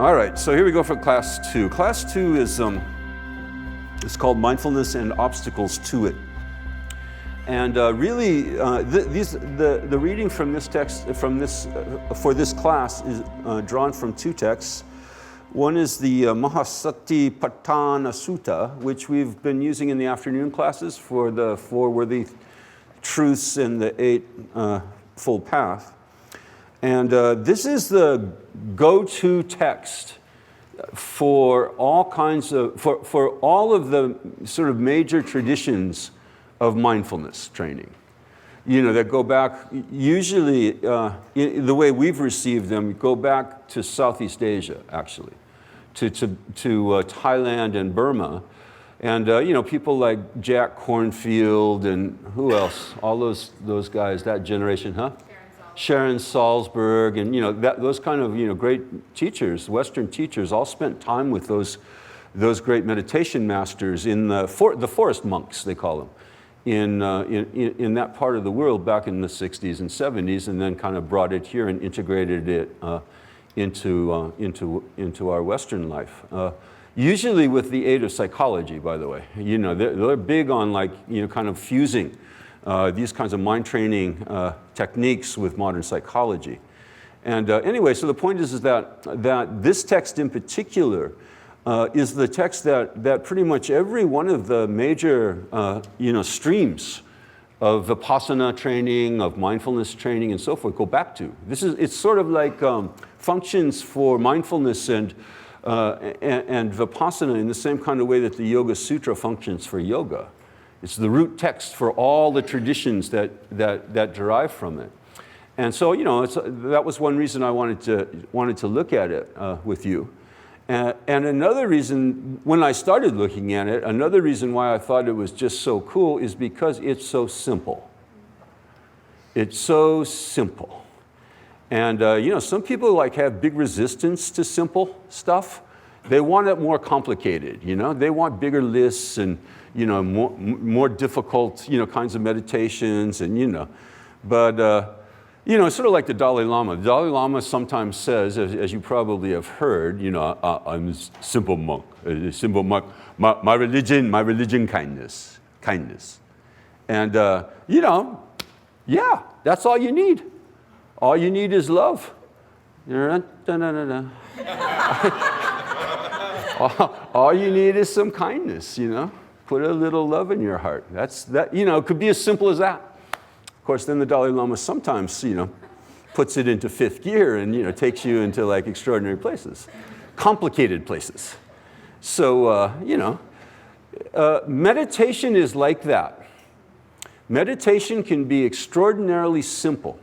All right, so here we go for class 2. Class 2 is it's called Mindfulness and Obstacles to It. And really, the reading from this text, for this class is drawn from two texts. One is the Mahasatipatthana Sutta, which we've been using in the afternoon classes for the 4 worthy truths and the 8 full path. And this is the go-to text for all kinds of, for all of the sort of major traditions of mindfulness training. You know, that go back, usually, the way we've received them, go back to Southeast Asia, actually, to Thailand and Burma. And, you know, people like Jack Kornfield and who else? All those guys, that generation, huh? Sharon Salzberg, and, you know, those kind of, you know, great teachers, Western teachers, all spent time with those great meditation masters in the forest monks, they call them, in that part of the world back in the 60s and 70s, and then kind of brought it here and integrated it into our Western life. Usually with the aid of psychology, by the way. You know, they're big on, like, you know, kind of fusing these kinds of mind training techniques with modern psychology. And anyway, so the point is that this text in particular is the text that pretty much every one of the major you know, streams of Vipassana training, of mindfulness training, and so forth go back to. It's sort of like functions for mindfulness and Vipassana in the same kind of way that the Yoga Sutra functions for yoga. It's the root text for all the traditions that derive from it. And so, you know, that was one reason I wanted to look at it with you. And another reason, when I started looking at it, another reason why I thought it was just so cool is because it's so simple. It's so simple. And, you know, some people like have big resistance to simple stuff. They want it more complicated, you know? They want bigger lists and, you know, more difficult, you know, kinds of meditations and, you know. But, you know, it's sort of like the Dalai Lama. The Dalai Lama sometimes says, as you probably have heard, you know, I'm a simple monk. My religion, kindness. And, you know, yeah, that's all you need. All you need is love. All you need is some kindness, you know. Put a little love in your heart. That, you know, it could be as simple as that. Of course, then the Dalai Lama sometimes, you know, puts it into 5th gear and, you know, takes you into like extraordinary places, complicated places. So, you know, meditation is like that. Meditation can be extraordinarily simple,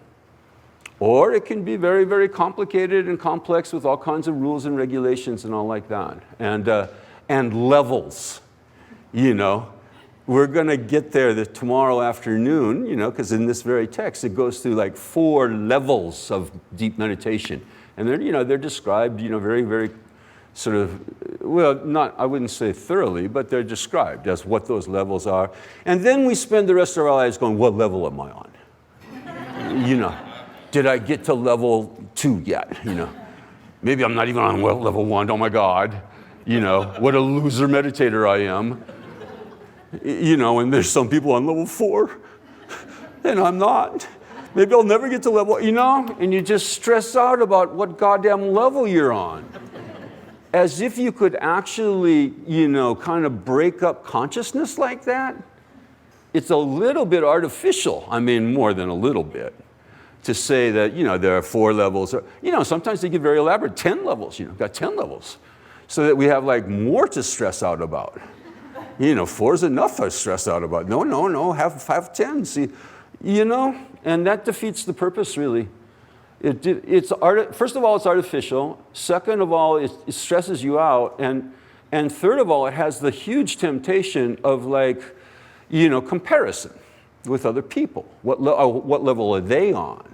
or it can be very, very complicated and complex with all kinds of rules and regulations and all like that, and levels. You know, we're going to get there tomorrow afternoon, you know, because in this very text, it goes through like 4 levels of deep meditation. And they're, you know, they're described, you know, very, very sort of, well, I wouldn't say thoroughly, but they're described as what those levels are. And then we spend the rest of our lives going, what level am I on? You know, did I get to level 2 yet? You know, maybe I'm not even on level 1, oh my God. You know, what a loser meditator I am. You know, and there's some people on level 4, and I'm not. Maybe I'll never get to level, you know, and you just stress out about what goddamn level you're on. As if you could actually, you know, kind of break up consciousness like that. It's a little bit artificial, I mean, more than a little bit, to say that, you know, there are 4 levels. Or, you know, sometimes they get very elaborate, 10 levels, you know, got 10 levels. So that we have like more to stress out about. You know, 4 is enough to stress out about. No, have 10. See, you know, and that defeats the purpose, really. First of all, it's artificial. Second of all, it stresses you out. And third of all, it has the huge temptation of, like, you know, comparison with other people. What level are they on?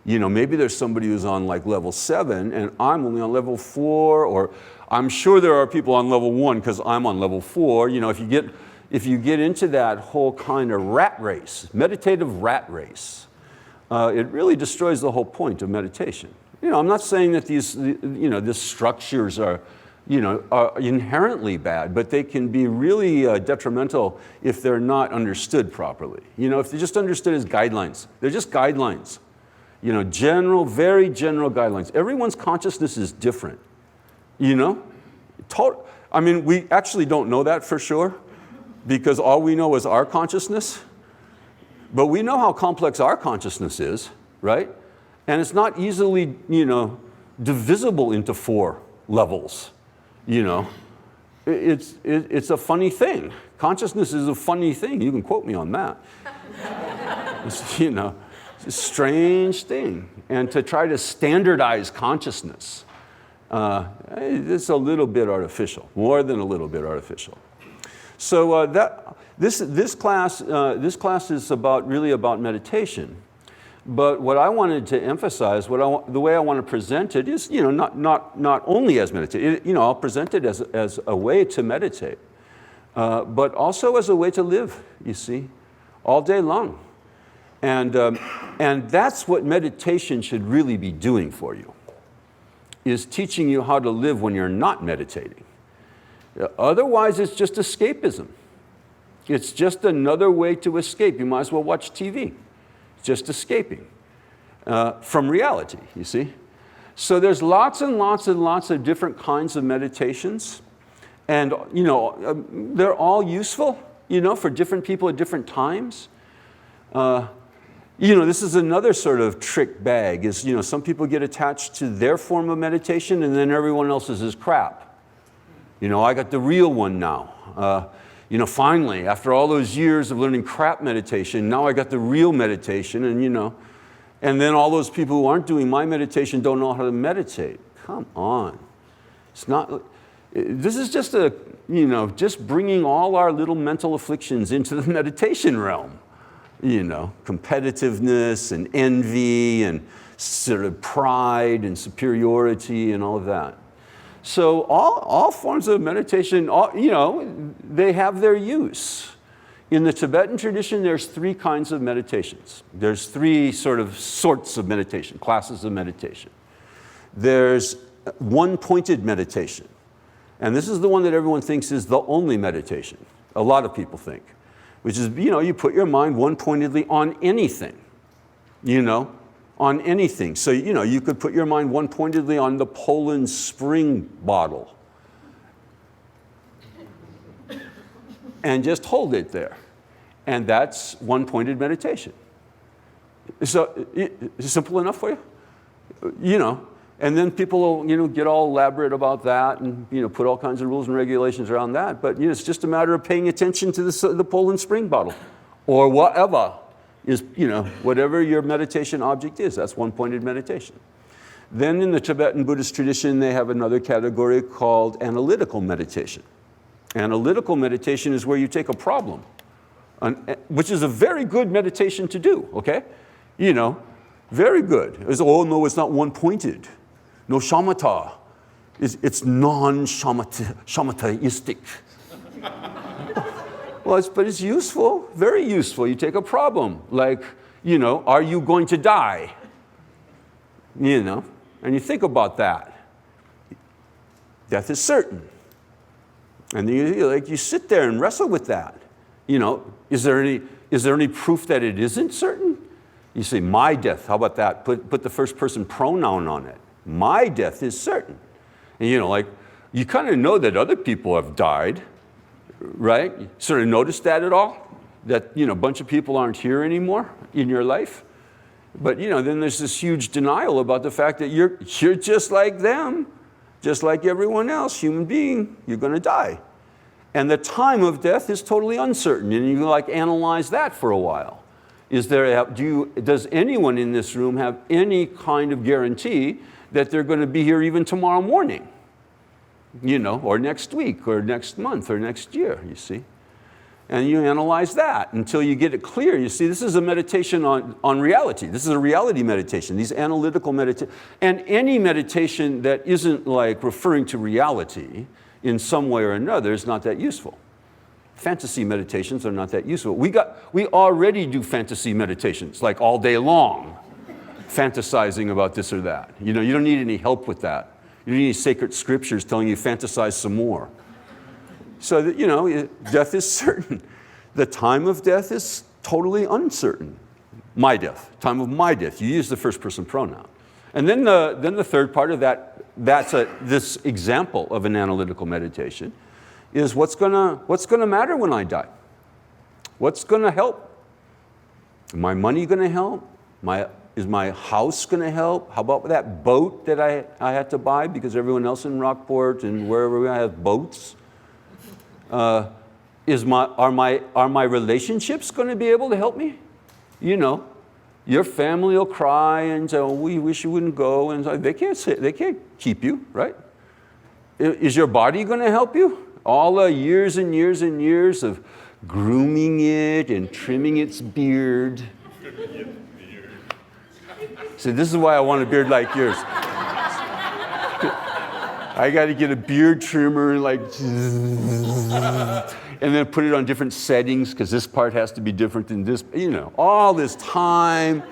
You know, maybe there's somebody who's on like level 7 and I'm only on level 4, or I'm sure there are people on level 1 because I'm on level 4. You know, if you get into that whole kind of rat race, meditative rat race, it really destroys the whole point of meditation. I'm not saying that these structures are inherently bad, but they can be really detrimental if they're not understood properly. If they're just understood as guidelines, they're just guidelines. General, very general guidelines. Everyone's consciousness is different. We actually don't know that for sure, because all we know is our consciousness. But we know how complex our consciousness is, right? And it's not easily, divisible into 4 levels. It's a funny thing. Consciousness is a funny thing. You can quote me on that. It's a strange thing. And to try to standardize consciousness, it's a little bit artificial, more than a little bit artificial. So this class is really about meditation. But what I wanted to emphasize, the way I want to present it is, not only as meditation. I'll present it as a way to meditate, but also as a way to live. You see, all day long, and that's what meditation should really be doing for you. Is teaching you how to live when you're not meditating. Otherwise, it's just escapism. It's just another way to escape. You might as well watch TV. Just escaping from reality, you see. So there's lots and lots and lots of different kinds of meditations. And, they're all useful, for different people at different times. This is another sort of trick bag is, some people get attached to their form of meditation and then everyone else's is crap. I got the real one now. Finally, after all those years of learning crap meditation, now I got the real meditation, and then all those people who aren't doing my meditation don't know how to meditate. Come on. It's not, this is just just bringing all our little mental afflictions into the meditation realm. Competitiveness and envy and sort of pride and superiority and all of that. So all forms of meditation, they have their use. In the Tibetan tradition, there's 3 kinds of meditations. There's 3 sorts of meditation, classes of meditation. There's one-pointed meditation. And this is the one that everyone thinks is the only meditation. A lot of people think. Which is, you put your mind one-pointedly on anything. On anything. So, you could put your mind one-pointedly on the Poland Spring bottle. And just hold it there. And that's one-pointed meditation. So, it's simple enough for you? And then people will, get all elaborate about that and, put all kinds of rules and regulations around that. But, it's just a matter of paying attention to the Poland Spring bottle. Or whatever is, whatever your meditation object is. That's one-pointed meditation. Then in the Tibetan Buddhist tradition, they have another category called analytical meditation. Analytical meditation is where you take a problem, which is a very good meditation to do, okay? Very good. Oh, no, it's not one-pointed. No shamatha. It's non-shamathaistic. Well, but it's useful, very useful. You take a problem, like, are you going to die? And you think about that. Death is certain. And you sit there and wrestle with that. Is there any proof that it isn't certain? You say, my death, how about that? Put the first person pronoun on it. My death is certain. And you kind of know that other people have died, right? You sort of notice that at all? That, a bunch of people aren't here anymore in your life? But, then there's this huge denial about the fact that you're just like them, just like everyone else, human being, you're going to die. And the time of death is totally uncertain, and you analyze that for a while. Does anyone in this room have any kind of guarantee that they're going to be here even tomorrow morning? Or next week, or next month, or next year, you see? And you analyze that until you get it clear. You see, this is a meditation on reality. This is a reality meditation, these analytical meditations. And any meditation that isn't referring to reality in some way or another is not that useful. Fantasy meditations are not that useful. We already do fantasy meditations, all day long. fantasizing about this or that. You know, you don't need any help with that. You don't need any sacred scriptures telling you fantasize some more. So that, you know, death is certain. The time of death is totally uncertain. My death, time of my death. You use the first person pronoun. And then the third part of that, this example of an analytical meditation, is what's gonna matter when I die? What's gonna help? Is my money gonna help? Is my house gonna help? How about that boat that I had to buy because everyone else in Rockport and wherever we have boats? Are my relationships gonna be able to help me? You know, your family will cry and say, oh, we wish you wouldn't go, and they can't keep you, right? Is your body gonna help you? All the years and years and years of grooming it and trimming its beard. So this is why I want a beard like yours. I got to get a beard trimmer and then put it on different settings because this part has to be different than this. You know, all this time,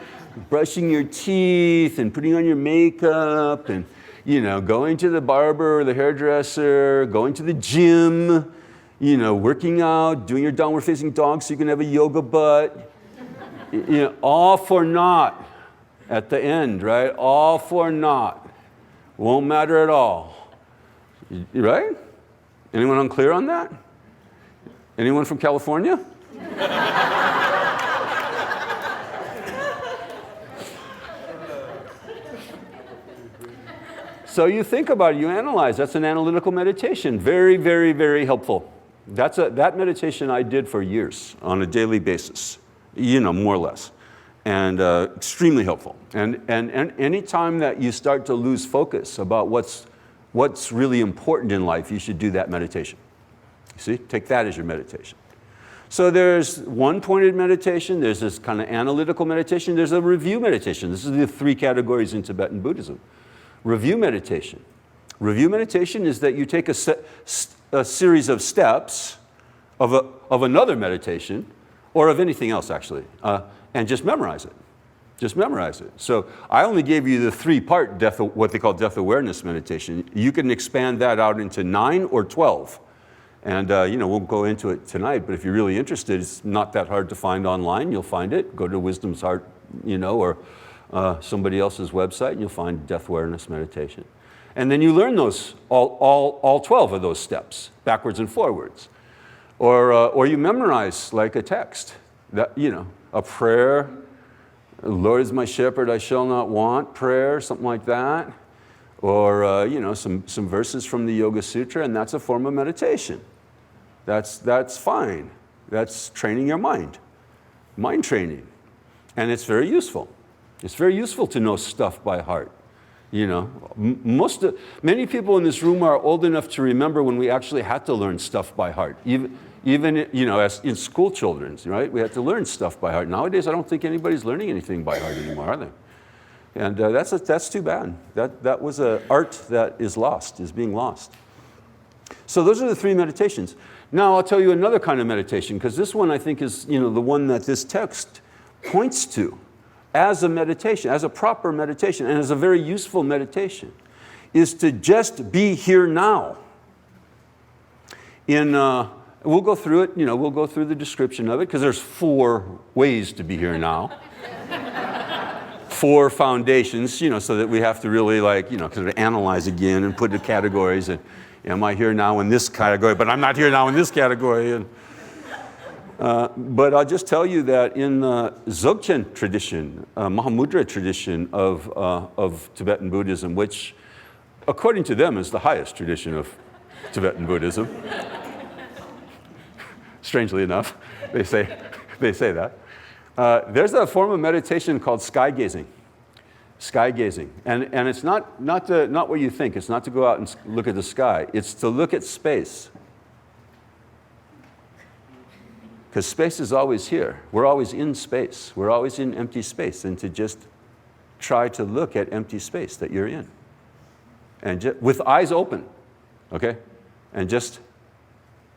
brushing your teeth and putting on your makeup and, you know, going to the barber or the hairdresser, going to the gym, you know, working out, doing your downward facing dog so you can have a yoga butt. You know, all for naught at the end, right? All for naught. Won't matter at all. Right? Anyone unclear on that? Anyone from California? So you think about it, you analyze. That's an analytical meditation. Very, very, very helpful. That meditation I did for years on a daily basis, you know, more or less. And extremely helpful. And any time that you start to lose focus about what's really important in life, you should do that meditation. You see, take that as your meditation. So there's one-pointed meditation, there's this kind of analytical meditation, there's a review meditation. This is the three categories in Tibetan Buddhism. Review meditation. Review meditation is that you take a series of steps of another meditation, or of anything else actually, and just memorize it. Just memorize it. So I only gave you the three-part what they call death awareness meditation. You can expand that out into 9 or 12. And you know, we'll go into it tonight, but if you're really interested, it's not that hard to find online. You'll find it. Go to Wisdom's Heart, you know, or somebody else's website, and you'll find death awareness meditation. And then you learn those, all 12 of those steps, backwards and forwards. Or you memorize like a text, that, you know, a prayer, Lord is my shepherd, I shall not want prayer, something like that. Or, you know, some verses from the Yoga Sutra, and that's a form of meditation. That's fine. That's training your mind training. And it's very useful. It's very useful to know stuff by heart. You know, many people in this room are old enough to remember when we actually had to learn stuff by heart. Even you know, as in school children, right? We had to learn stuff by heart. Nowadays, I don't think anybody's learning anything by heart anymore, are they? And that's too bad. That was an art that is being lost. So those are the three meditations. Now I'll tell you another kind of meditation, because this one I think is, you know, the one that this text points to as a meditation, as a proper meditation, and as a very useful meditation, is to just be here now. We'll go through it, you know, we'll go through the description of it, because there's 4 ways to be here now. 4 foundations, you know, so that we have to really, like, you know, kind of analyze again and put the categories, and am I here now in this category, but I'm not here now in this category. And but I'll just tell you that in the Dzogchen tradition, Mahamudra tradition of Tibetan Buddhism, which according to them is the highest tradition of Tibetan Buddhism, strangely enough, they say that. There's a form of meditation called sky gazing. Sky gazing. And it's not what you think. It's not to go out and look at the sky. It's to look at space. Because space is always here. We're always in space. We're always in empty space. And to just try to look at empty space that you're in. And with eyes open, okay? And just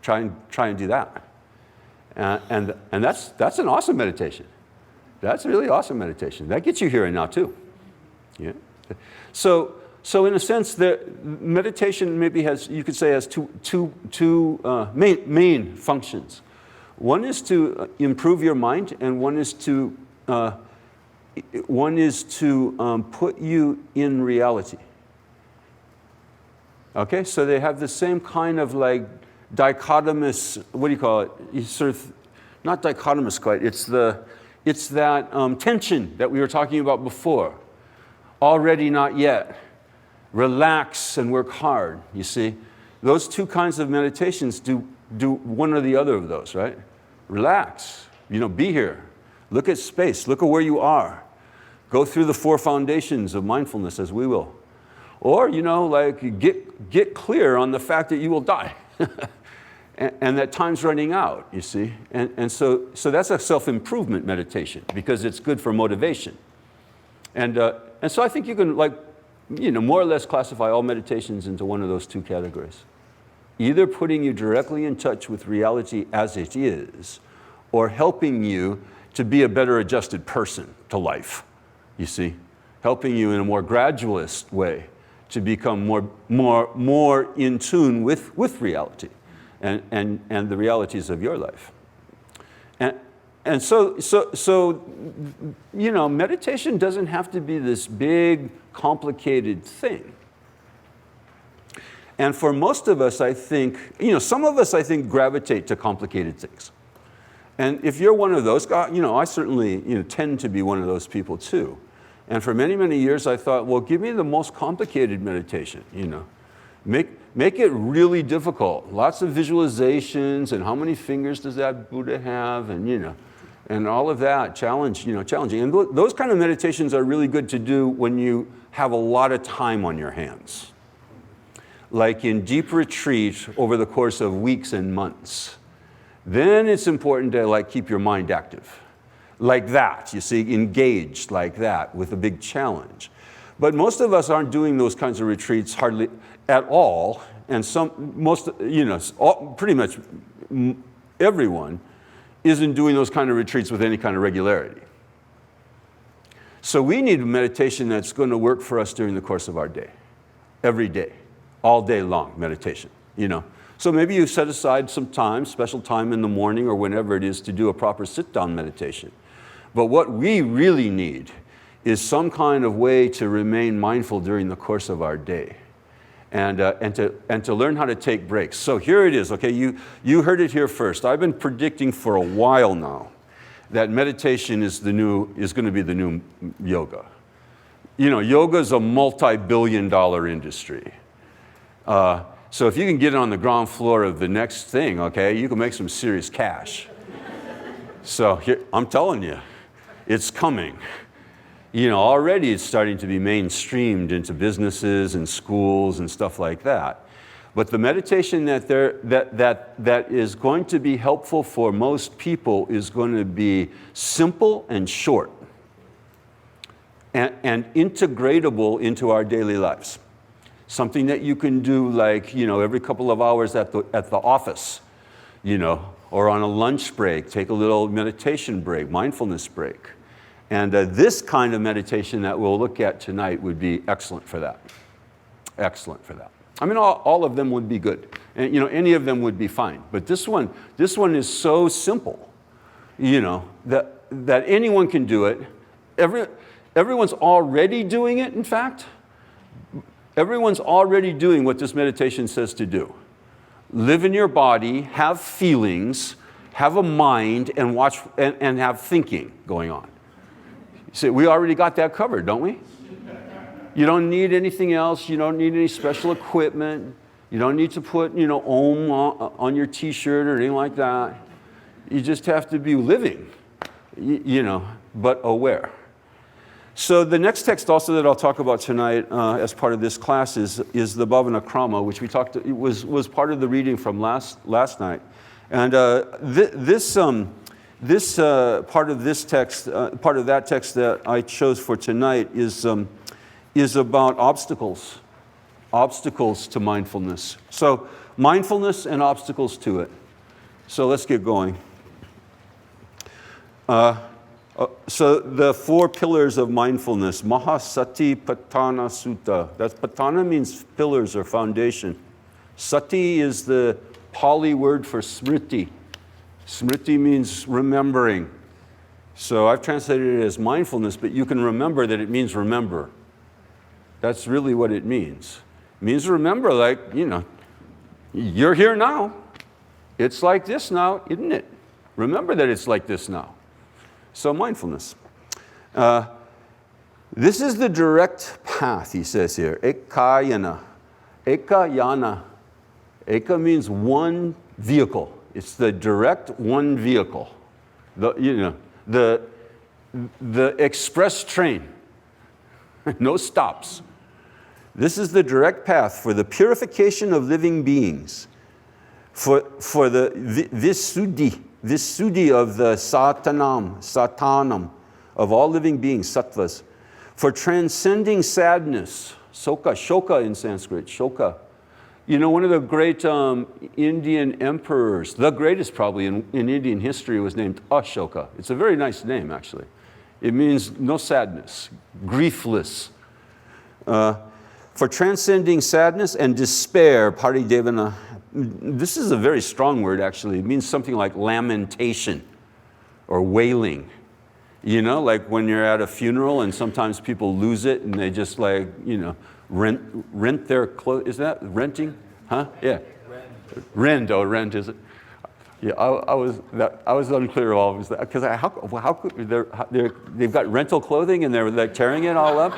try and do that. And that's an awesome meditation. That's a really awesome meditation. That gets you here and now too. Yeah. So in a sense, meditation maybe has, you could say, has two main functions. One is to improve your mind, and one is to put you in reality. Okay, so they have the same kind of like dichotomous, what do you call it? You sort of, not dichotomous quite, it's that tension that we were talking about before. Already, not yet. Relax and work hard, you see. Those two kinds of meditations do one or the other of those, right? Relax, be here. Look at space, look at where you are. Go through the 4 foundations of mindfulness as we will. Or, get clear on the fact that you will die. and that time's running out, you see. And so that's a self-improvement meditation because it's good for motivation. And so I think you can more or less classify all meditations into one of those two categories. Either putting you directly in touch with reality as it is, or helping you to be a better adjusted person to life, you see. Helping you in a more gradualist way to become more in tune with reality and the realities of your life. And so meditation doesn't have to be this big, complicated thing. And for most of us, I think, some of us, I think, gravitate to complicated things. And if you're one of those, I certainly tend to be one of those people too. And for many, many years, I thought, well, give me the most complicated meditation, Make it really difficult. Lots of visualizations, and how many fingers does that Buddha have, and all of that, challenging. And those kind of meditations are really good to do when you have a lot of time on your hands. Like in deep retreat over the course of weeks and months. Then it's important to keep your mind active. Like that, you see, engaged like that with a big challenge. But most of us aren't doing those kinds of retreats hardly at all, and pretty much everyone isn't doing those kind of retreats with any kind of regularity. So we need a meditation that's going to work for us during the course of our day, every day, all day long meditation, So maybe you set aside some time, special time in the morning or whenever it is, to do a proper sit-down meditation. But what we really need is some kind of way to remain mindful during the course of our day, and to learn how to take breaks. So here it is, okay, you heard it here first. I've been predicting for a while now that meditation is going to be the new yoga. Yoga is a multi-billion-dollar industry. So if you can get on the ground floor of the next thing, okay, you can make some serious cash. So here, I'm telling you, it's coming. Already it's starting to be mainstreamed into businesses and schools and stuff like that. But the meditation that is going to be helpful for most people is going to be simple and short and integratable into our daily lives. Something that you can do every couple of hours at the office, or on a lunch break, take a little meditation break, mindfulness break. And this kind of meditation that we'll look at tonight would be excellent for that. Excellent for that. I mean, all of them would be good. And, any of them would be fine. But this one is so simple, that anyone can do it. Everyone's already doing it, in fact. Everyone's already doing what this meditation says to do. Live in your body, have feelings, have a mind, and watch and have thinking going on. See, we already got that covered, don't we? You don't need anything else. You don't need any special equipment. You don't need to put, Om on your T-shirt or anything like that. You just have to be living, but aware. So the next text also that I'll talk about tonight as part of this class is the Bhavana Krama, which we talked. It was part of the reading from last night, and this part of this text, part of that text that I chose for tonight is about obstacles to mindfulness. So mindfulness and obstacles to it. So let's get going. So the 4 pillars of mindfulness, Mahasatipatthana Sutta. That's Patthana means pillars or foundation. Sati is the Pali word for smriti. Smriti means remembering. So I've translated it as mindfulness, but you can remember that it means remember. That's really what it means. It means remember, like, you're here now. It's like this now, isn't it? Remember that it's like this now. So mindfulness. This is the direct path, he says here. Ekayana. Ekayana. Eka means one vehicle. It's the direct one vehicle. The express train. No stops. This is the direct path for the purification of living beings. For the Visuddhi of the satanam, of all living beings, sattvas, for transcending sadness, shoka in Sanskrit, shoka. One of the great Indian emperors, the greatest probably in Indian history, was named Ashoka. It's a very nice name, actually. It means no sadness, griefless. For transcending sadness and despair, paridevana. This is a very strong word, actually. It means something like lamentation or wailing. Like when you're at a funeral and sometimes people lose it and they just rent their clothes. Is that renting? Huh? Yeah. Rent, is it? Yeah, I was unclear of all of that because how could they've got rental clothing and they're tearing it all up.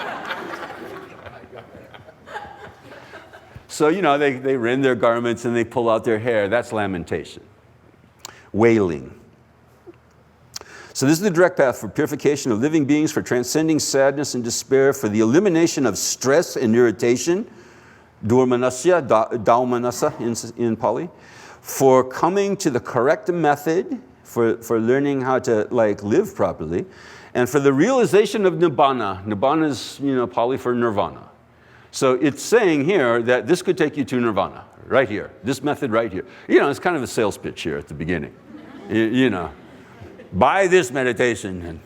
So, they rend their garments and they pull out their hair. That's lamentation. Wailing. So this is the direct path for purification of living beings, for transcending sadness and despair, for the elimination of stress and irritation, durmanasya, daumanasa in Pali, for coming to the correct method, for learning how to live properly, and for the realization of nibbana. Nibbana is, Pali for nirvana. So it's saying here that this could take you to nirvana, right here. This method right here. It's kind of a sales pitch here at the beginning. Buy this meditation.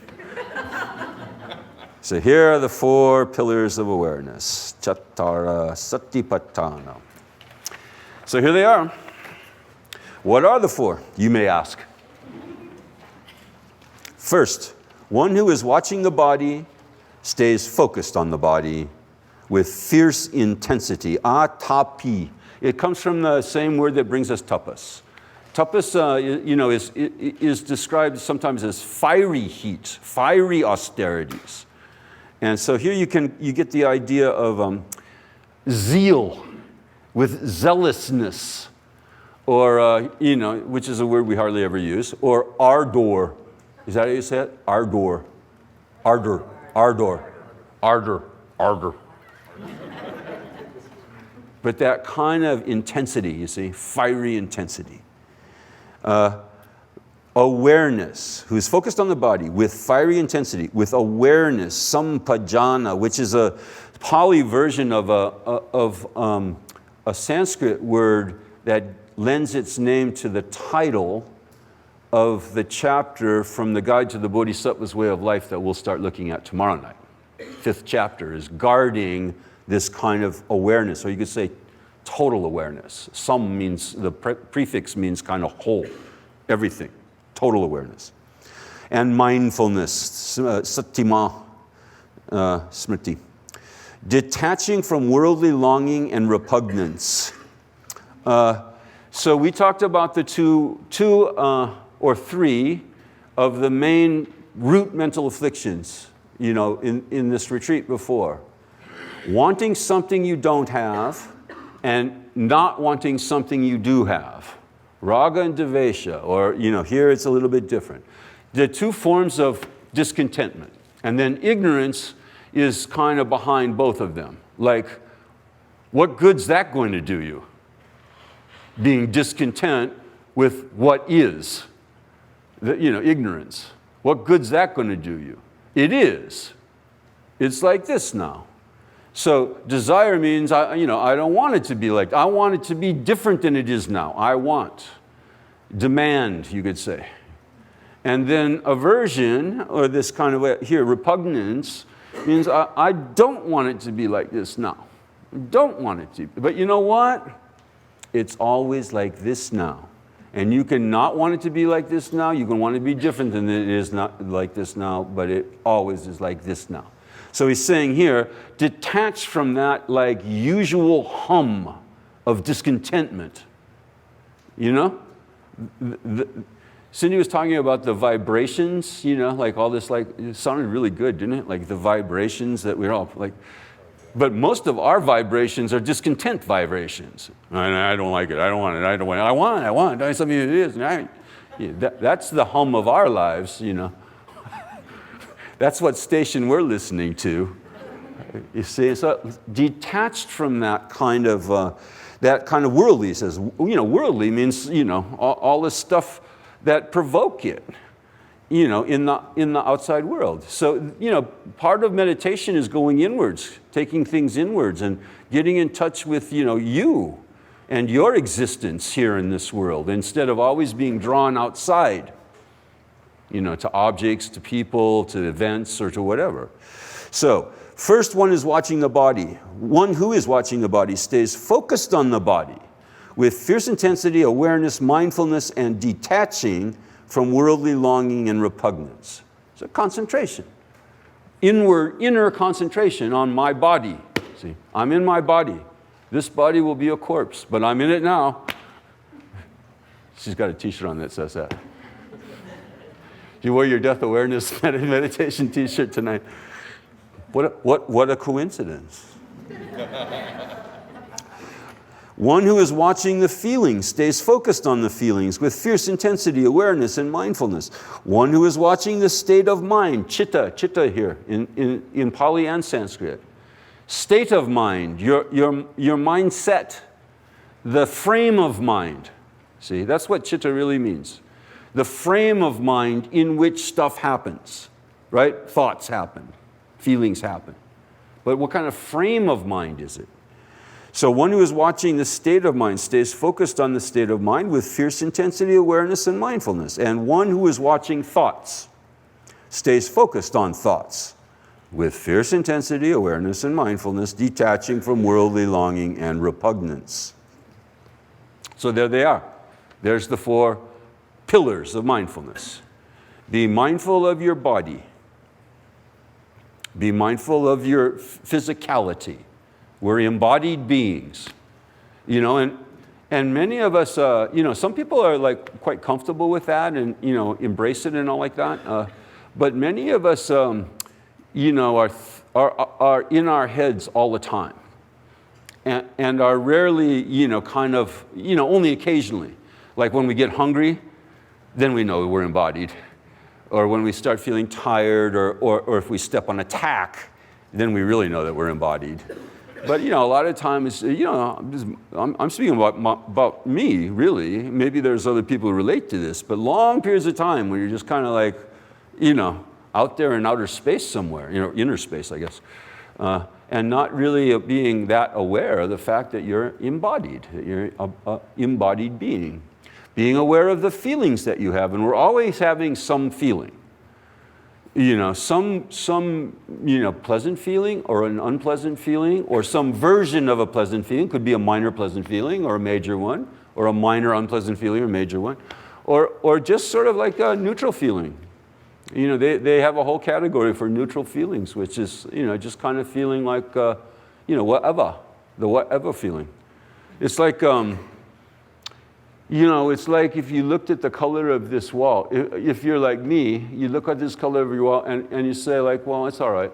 So here are the 4 pillars of awareness. Chattara Satipatthana. So here they are. What are the 4, you may ask? First, one who is watching the body stays focused on the body with fierce intensity, atapi. It comes from the same word that brings us tapas. Tapas, is described sometimes as fiery heat, fiery austerities. And so here you get the idea of zeal with zealousness, or, which is a word we hardly ever use, or ardor. Is that how you say it? Ardor. Ardor. Ardor. Ardor. Ardor. But that kind of intensity, you see, fiery intensity. Awareness, who's focused on the body with fiery intensity, with awareness, sampajana, which is a Pali version of a Sanskrit word that lends its name to the title of the chapter from the Guide to the Bodhisattva's Way of Life that we'll start looking at tomorrow night. 5th chapter is guarding this kind of awareness, or you could say total awareness. Some means, the prefix means kind of whole, everything, total awareness. And mindfulness, satima, smriti. Detaching from worldly longing and repugnance. So we talked about the two or three of the main root mental afflictions, in this retreat before. Wanting something you don't have, and not wanting something you do have. Raga and Dvesha, or here it's a little bit different. The 2 forms of discontentment. And then ignorance is kind of behind both of them. Like, what good's that going to do you? Being discontent with what is. Ignorance. What good's that going to do you? It is. It's like this now. So desire means, I don't want it to be like, I want it to be different than it is now. I want. Demand, you could say. And then aversion, or this kind of, here, repugnance, means I don't want it to be like this now. I don't want it to. But you know what? It's always like this now. And you can not want it to be like this now. You can want it to be different than it is not like this now, but it always is like this now. So he's saying here, detached from that like usual hum of discontentment. You know? Cindy was talking about the vibrations, you know, like all this, like, it sounded really good, didn't it? Like the vibrations that we're all like, but most of our vibrations are discontent vibrations. I don't like it, I don't want it, I don't want it, I want it, something it is. That's the hum of our lives, you know. That's what station we're listening to. You see, so detached from that kind of worldly, says, you know, worldly means, you know, all this stuff that provoke it, you know, in the outside world. So, you know, part of meditation is going inwards, taking things inwards and getting in touch with, you know, you and your existence here in this world, instead of always being drawn outside, you know, to objects, to people, to events, or to whatever. So, first one is watching the body. One who is watching the body stays focused on the body with fierce intensity, awareness, mindfulness, and detaching from worldly longing and repugnance. So concentration. Inner concentration on my body. See, I'm in my body. This body will be a corpse, but I'm in it now. She's got a t-shirt on that says that. You wore your death awareness meditation t-shirt tonight. What a coincidence. One who is watching the feelings stays focused on the feelings with fierce intensity, awareness, and mindfulness. One who is watching the state of mind, chitta here, in Pali and Sanskrit. State of mind, your mindset, the frame of mind. See, that's what chitta really means. The frame of mind in which stuff happens, right? Thoughts happen, feelings happen. But what kind of frame of mind is it? So one who is watching the state of mind stays focused on the state of mind with fierce intensity, awareness, and mindfulness. And one who is watching thoughts stays focused on thoughts with fierce intensity, awareness, and mindfulness, detaching from worldly longing and repugnance. So there they are. There's the 4 pillars of mindfulness. Be mindful of your body. Be mindful of your physicality. We're embodied beings, you know, and many of us, you know, some people are like quite comfortable with that and, you know, embrace it and all like that. But many of us, you know, are in our heads all the time and are rarely, you know, kind of, you know, only occasionally. Like when we get hungry, then we know we're embodied. Or when we start feeling tired or if we step on a tack, then we really know that we're embodied. But, you know, a lot of times, you know, I'm speaking about me, really. Maybe there's other people who relate to this, but long periods of time when you're just kind of like, you know, out there in outer space somewhere, you know, inner space, I guess, and not really being that aware of the fact that you're embodied, that you're an embodied being. Being aware of the feelings that you have, and we're always having some feeling. You know, some you know, pleasant feeling or an unpleasant feeling or some version of a pleasant feeling. Could be a minor pleasant feeling or a major one, or a minor unpleasant feeling or a major one, or just sort of like a neutral feeling. You know, they have a whole category for neutral feelings, which is, you know, just kind of feeling like, you know, the whatever feeling. It's like, you know, it's like if you looked at the color of this wall. If you're like me, you look at this color of your wall and you say like, well, it's all right.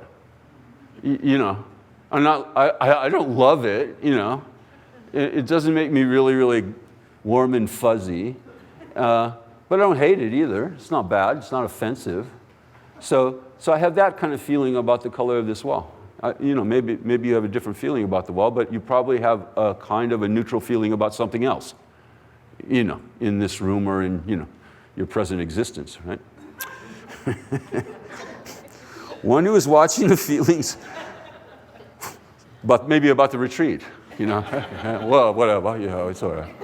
You know, I don't love it, you know. It doesn't make me really, really warm and fuzzy. But I don't hate it either. It's not bad. It's not offensive. So I have that kind of feeling about the color of this wall. You know, maybe you have a different feeling about the wall, but you probably have a kind of a neutral feeling about something else. You know, in this room or in, you know, your present existence, right? One who is watching the feelings, but maybe about the retreat, you know. Well, whatever, you know, it's all right.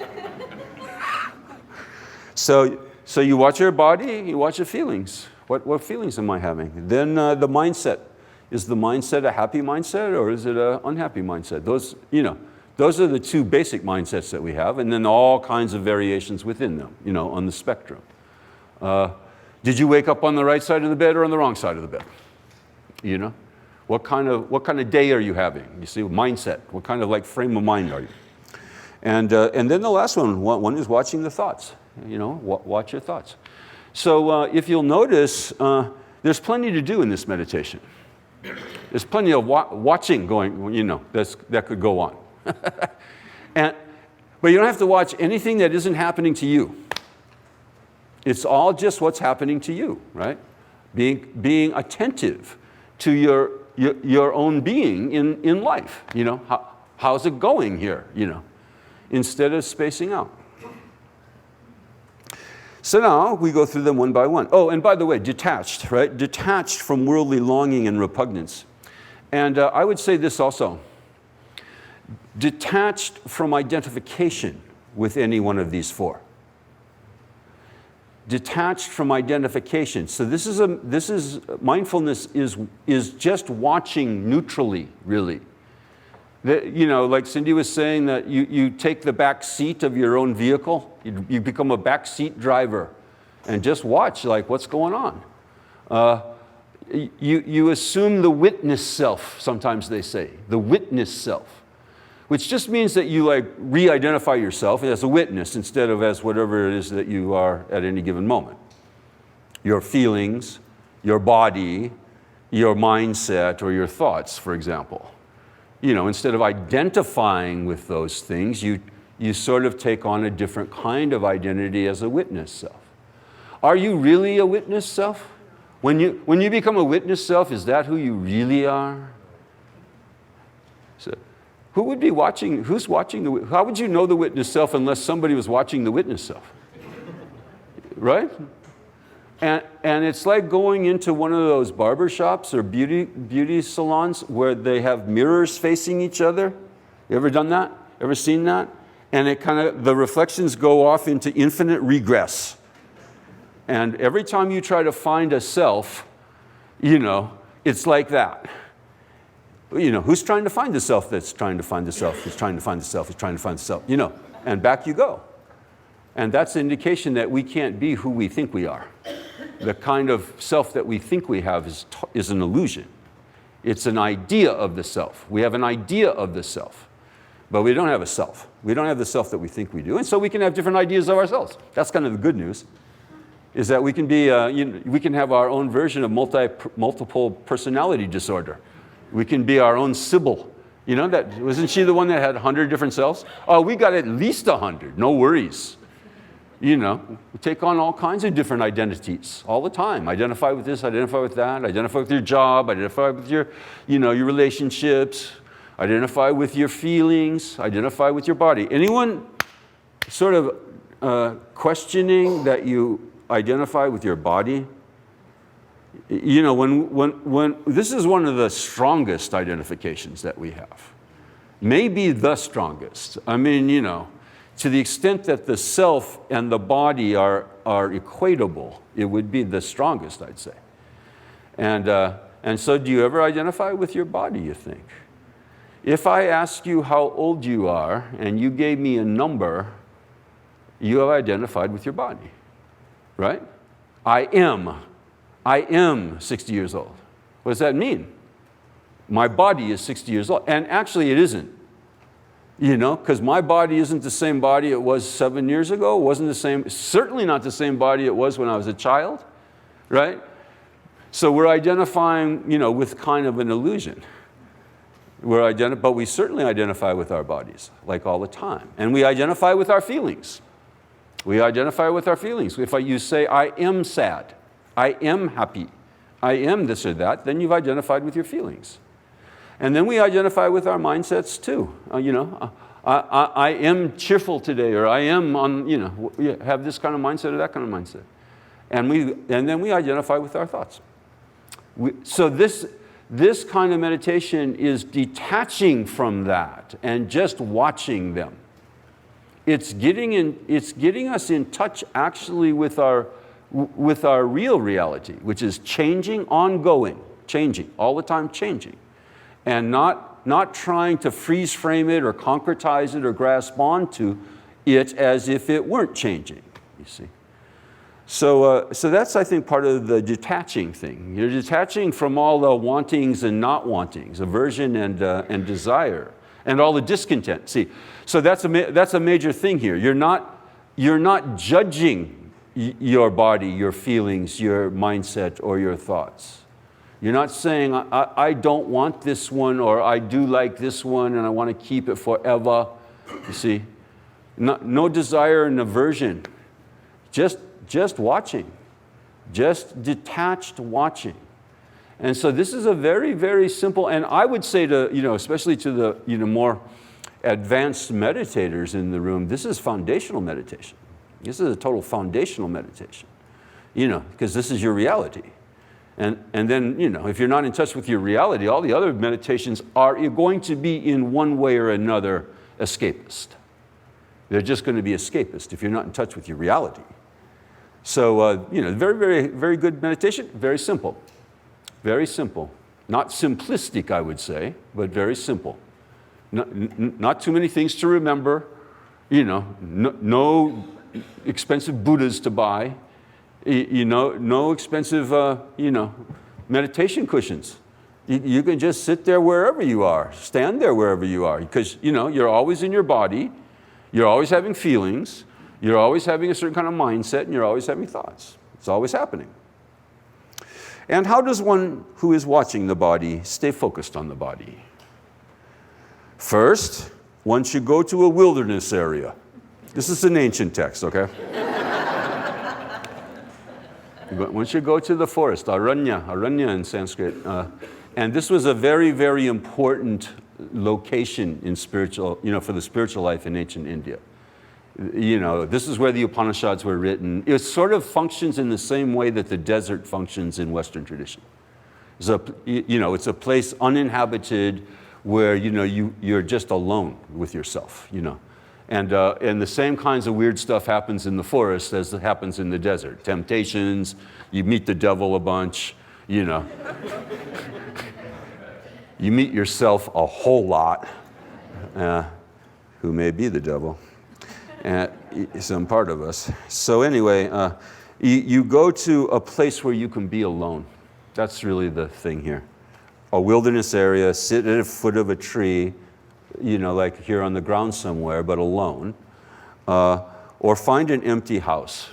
So So you watch your body, you watch your feelings. What feelings am I having? Then the mindset. Is the mindset a happy mindset or is it an unhappy mindset? Those are the two basic mindsets that we have, and then all kinds of variations within them, on the spectrum. Did you wake up on the right side of the bed or on the wrong side of the bed? What kind of day are you having? You see, mindset. What kind of frame of mind are you? And then the last one is watching the thoughts. Watch your thoughts. So if you'll notice, there's plenty to do in this meditation. There's plenty of watching going, that could go on. But you don't have to watch anything that isn't happening to you. It's all just what's happening to you, right? Being attentive to your own being in life. How's it going here? Instead of spacing out. So now we go through them one by one. Oh, and by the way, detached, right? Detached from worldly longing and repugnance. And I would say this also. Detached from identification with any one of these four. Detached from identification. So mindfulness is just watching neutrally, really. Like Cindy was saying, that you take the back seat of your own vehicle, you become a back seat driver, and just watch, what's going on. You assume the witness self, sometimes they say, the witness self, which just means that you re-identify yourself as a witness instead of as whatever it is that you are at any given moment. Your feelings, your body, your mindset, or your thoughts, for example. Instead of identifying with those things, you sort of take on a different kind of identity as a witness self. Are you really a witness self? When you become a witness self, is that who you really are? So, who would be watching? Who's watching how would you know the witness self unless somebody was watching the witness self? Right? And it's like going into one of those barber shops or beauty salons where they have mirrors facing each other. You ever done that? Ever seen that? And the reflections go off into infinite regress. And every time you try to find a self, it's like that. Who's trying to find the self that's trying to find the self, who's trying to find the self, who's trying to find the self, and back you go. And that's an indication that we can't be who we think we are. The kind of self that we think we have is an illusion. It's an idea of the self. We have an idea of the self, but we don't have a self. We don't have the self that we think we do, and so we can have different ideas of ourselves. That's kind of the good news, is that we can be, we can have our own version of multiple personality disorder. We can be our own Sybil. Wasn't she the one that had 100 different selves? Oh, we got at least 100. No worries. We take on all kinds of different identities all the time. Identify with this, identify with that, identify with your job, identify with your relationships, identify with your feelings, identify with your body. Anyone sort of questioning that you identify with your body? When this is one of the strongest identifications that we have. Maybe the strongest. I mean, to the extent that the self and the body are equatable, it would be the strongest, I'd say. And so do you ever identify with your body, you think? If I ask you how old you are and you gave me a number, you have identified with your body, right? I am 60 years old. What does that mean? My body is 60 years old. And actually it isn't. Because my body isn't the same body it was 7 years ago. It wasn't the same, certainly not the same body it was when I was a child, right? So we're identifying, with kind of an illusion. But we certainly identify with our bodies, all the time. And we identify with our feelings. We identify with our feelings. If you say, I am sad, I am happy, I am this or that, then you've identified with your feelings. And then we identify with our mindsets too. I am cheerful today, or I am have this kind of mindset or that kind of mindset. And then we identify with our thoughts. So this kind of meditation is detaching from that and just watching them. It's getting us in touch actually with our real reality, which is changing, ongoing, changing, all the time changing. And not trying to freeze frame it or concretize it or grasp onto it as if it weren't changing, you see. So that's, I think, part of the detaching thing. You're detaching from all the wantings and not wantings, aversion and desire, and all the discontent. See, so that's a major thing here. You're not judging your body, your feelings, your mindset, or your thoughts. You're not saying, I don't want this one, or I do like this one, and I want to keep it forever. You see, no desire and aversion. Just watching, just detached watching. And so this is a very, very simple, and I would say to, especially to the, more advanced meditators in the room, this is foundational meditation. This is a total foundational meditation, because this is your reality. And then, if you're not in touch with your reality, all the other meditations are going to be in one way or another escapist. They're just going to be escapist if you're not in touch with your reality. So, very, very, very good meditation, very simple. Very simple. Not simplistic, I would say, but very simple. Not too many things to remember, no expensive Buddhas to buy, no expensive, meditation cushions. You can just sit there wherever you are, stand there wherever you are, because, you're always in your body, you're always having feelings, you're always having a certain kind of mindset, and you're always having thoughts. It's always happening. And how does one who is watching the body stay focused on the body? First, one should go to a wilderness area. This is an ancient text, okay? But one should go to the forest, aranya in Sanskrit. And this was a very, very important location in spiritual, for the spiritual life in ancient India. This is where the Upanishads were written. It sort of functions in the same way that the desert functions in Western tradition. It's a place uninhabited where, you're just alone with yourself, And the same kinds of weird stuff happens in the forest as it happens in the desert. Temptations, you meet the devil a bunch, You meet yourself a whole lot, who may be the devil. Some part of us. So anyway, you go to a place where you can be alone. That's really the thing here. A wilderness area, sit at the foot of a tree, like here on the ground somewhere, but alone. Or find an empty house,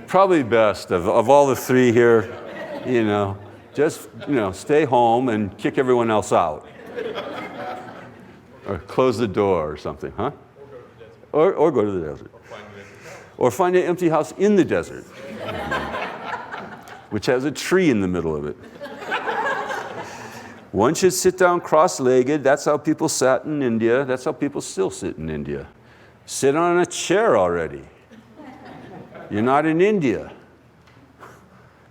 Probably best of all the three here, just, stay home and kick everyone else out. Or close the door or something, huh? Or go to the desert. Or find an empty house in the desert, which has a tree in the middle of it. One should sit down cross-legged. That's how people sat in India. That's how people still sit in India. Sit on a chair already. You're not in India.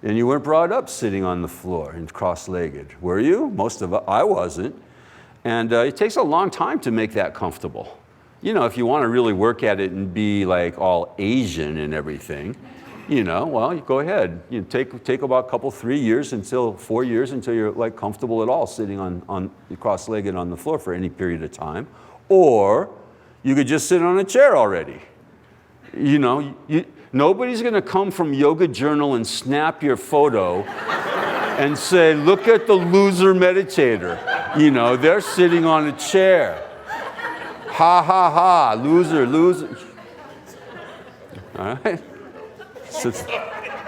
And you weren't brought up sitting on the floor and cross-legged, were you? Most of us, I wasn't. And it takes a long time to make that comfortable. If you want to really work at it and be like all Asian and everything, well, you go ahead. Take about 3 years 4 years until you're like comfortable at all sitting on cross-legged on the floor for any period of time. Or you could just sit on a chair already. Nobody's going to come from Yoga Journal and snap your photo and say, look at the loser meditator. They're sitting on a chair. Ha, ha, ha, loser. All right?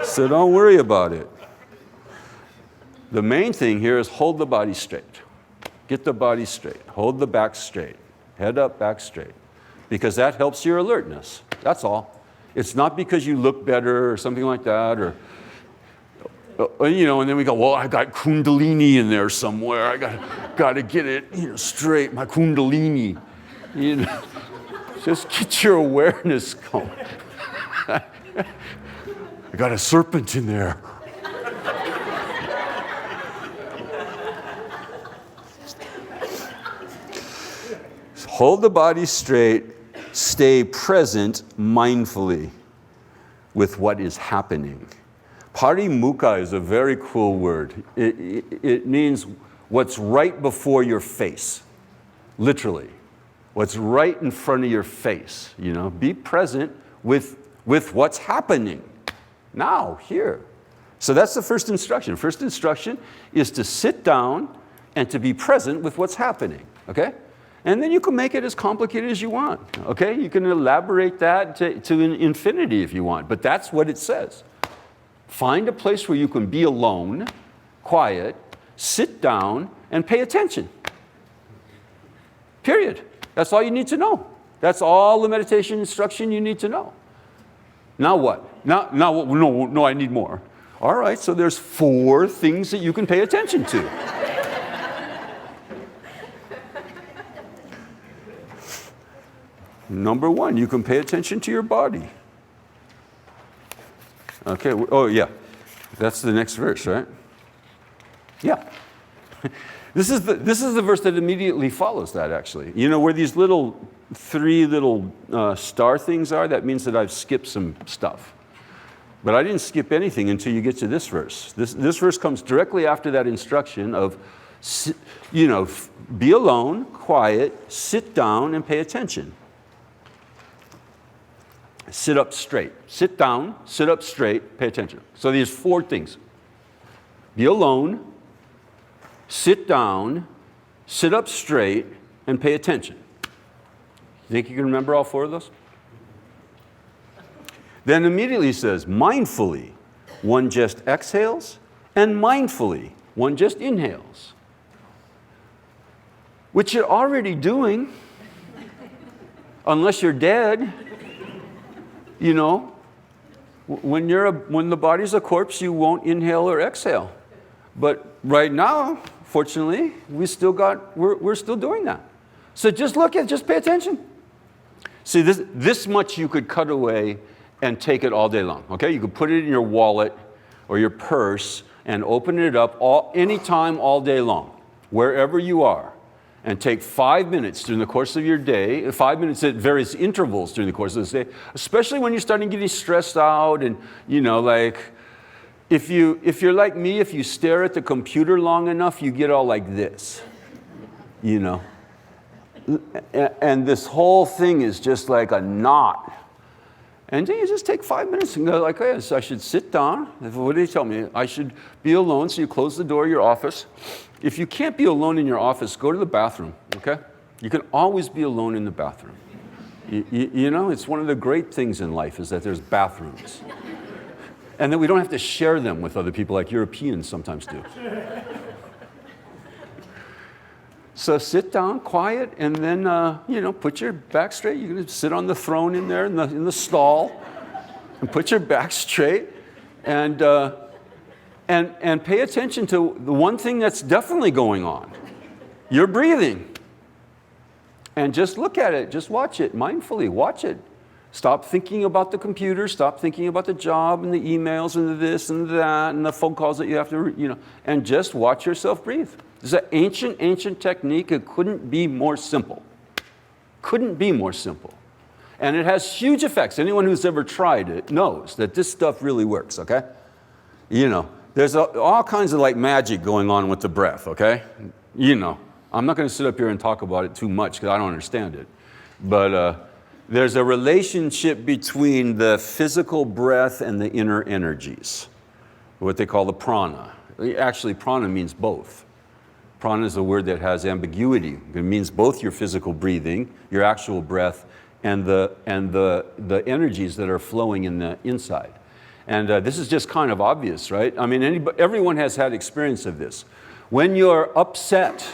So don't worry about it. The main thing here is hold the body straight. Get the body straight. Hold the back straight. Head up, back straight. Because that helps your alertness. That's all. It's not because you look better or something like that, or and then we go, well, I got Kundalini in there somewhere. I got to get it, straight. My Kundalini, just get your awareness going. I got a serpent in there. Hold the body straight, stay present mindfully with what is happening. Parimukha is a very cool word. It means what's right before your face, literally. What's right in front of your face, you know. Be present with what's happening now, here. So that's the first instruction. First instruction is to sit down and to be present with what's happening, okay? And then you can make it as complicated as you want, okay? You can elaborate that to an infinity if you want, but that's what it says. Find a place where you can be alone, quiet, sit down, and pay attention. Period. That's all you need to know. That's all the meditation instruction you need to know. Now what? Now no, I need more. All right, so there's 4 things that you can pay attention to. Number 1, you can pay attention to your body. Okay, oh yeah, that's the next verse, right? Yeah. This is the verse that immediately follows that, actually. You know where these 3 little star things are? That means that I've skipped some stuff. But I didn't skip anything until you get to this verse. This verse comes directly after that instruction of, you know, be alone, quiet, sit down, and pay attention. Sit up straight. Sit down, sit up straight, pay attention. So these 4 things. Be alone, sit down, sit up straight, and pay attention. You think you can remember all 4 of those? Then immediately says, mindfully, one just exhales, and mindfully, one just inhales. Which you're already doing, unless you're dead. You know, when the body's a corpse, you won't inhale or exhale. But right now, fortunately, we're still doing that. So just pay attention. See, this much you could cut away and take it all day long, okay? You could put it in your wallet or your purse and open it up anytime, all day long, wherever you are. And take 5 minutes during the course of your day, 5 minutes at various intervals during the course of the day, especially when you're starting getting stressed out and, you know, like, if you're like me, if you stare at the computer long enough, you get all like this, you know. And this whole thing is just like a knot. And then you just take 5 minutes and go like, yes, I should sit down. What do they tell me? I should be alone, so you close the door of your office. If you can't be alone in your office, go to the bathroom, okay? You can always be alone in the bathroom. You know, it's one of the great things in life is that there's bathrooms. And that we don't have to share them with other people like Europeans sometimes do. So sit down, quiet, and then, you know, put your back straight. You're going to sit on the throne in there, in the stall, and put your back straight, and pay attention to the one thing that's definitely going on. You're breathing. And just look at it. Just watch it mindfully. Watch it. Stop thinking about the computer. Stop thinking about the job and the emails and the this and that and the phone calls that you have to, you know, and just watch yourself breathe. It's an ancient technique. It couldn't be more simple. Couldn't be more simple. And it has huge effects. Anyone who's ever tried it knows that this stuff really works, okay? You know, there's all kinds of like magic going on with the breath, okay? You know, I'm not going to sit up here and talk about it too much because I don't understand it. But there's a relationship between the physical breath and the inner energies, what they call the prana. Actually, prana means both. Prana is a word that has ambiguity. It means both your physical breathing, your actual breath, and the energies that are flowing in the inside. And this is just kind of obvious, right? I mean, everyone has had experience of this. When you're upset,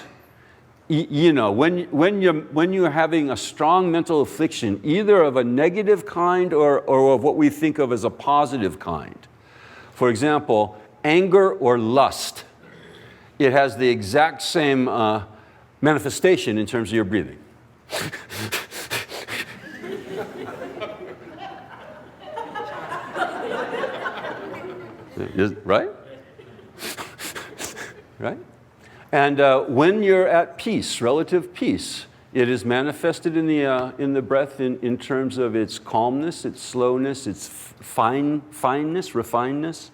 you know, when you're having a strong mental affliction, either of a negative kind or of what we think of as a positive kind. For example, anger or lust. It has the exact same manifestation in terms of your breathing. Right? Right? And when you're at peace, relative peace, It is manifested in the breath in terms of its calmness, its slowness, its fineness, refinedness.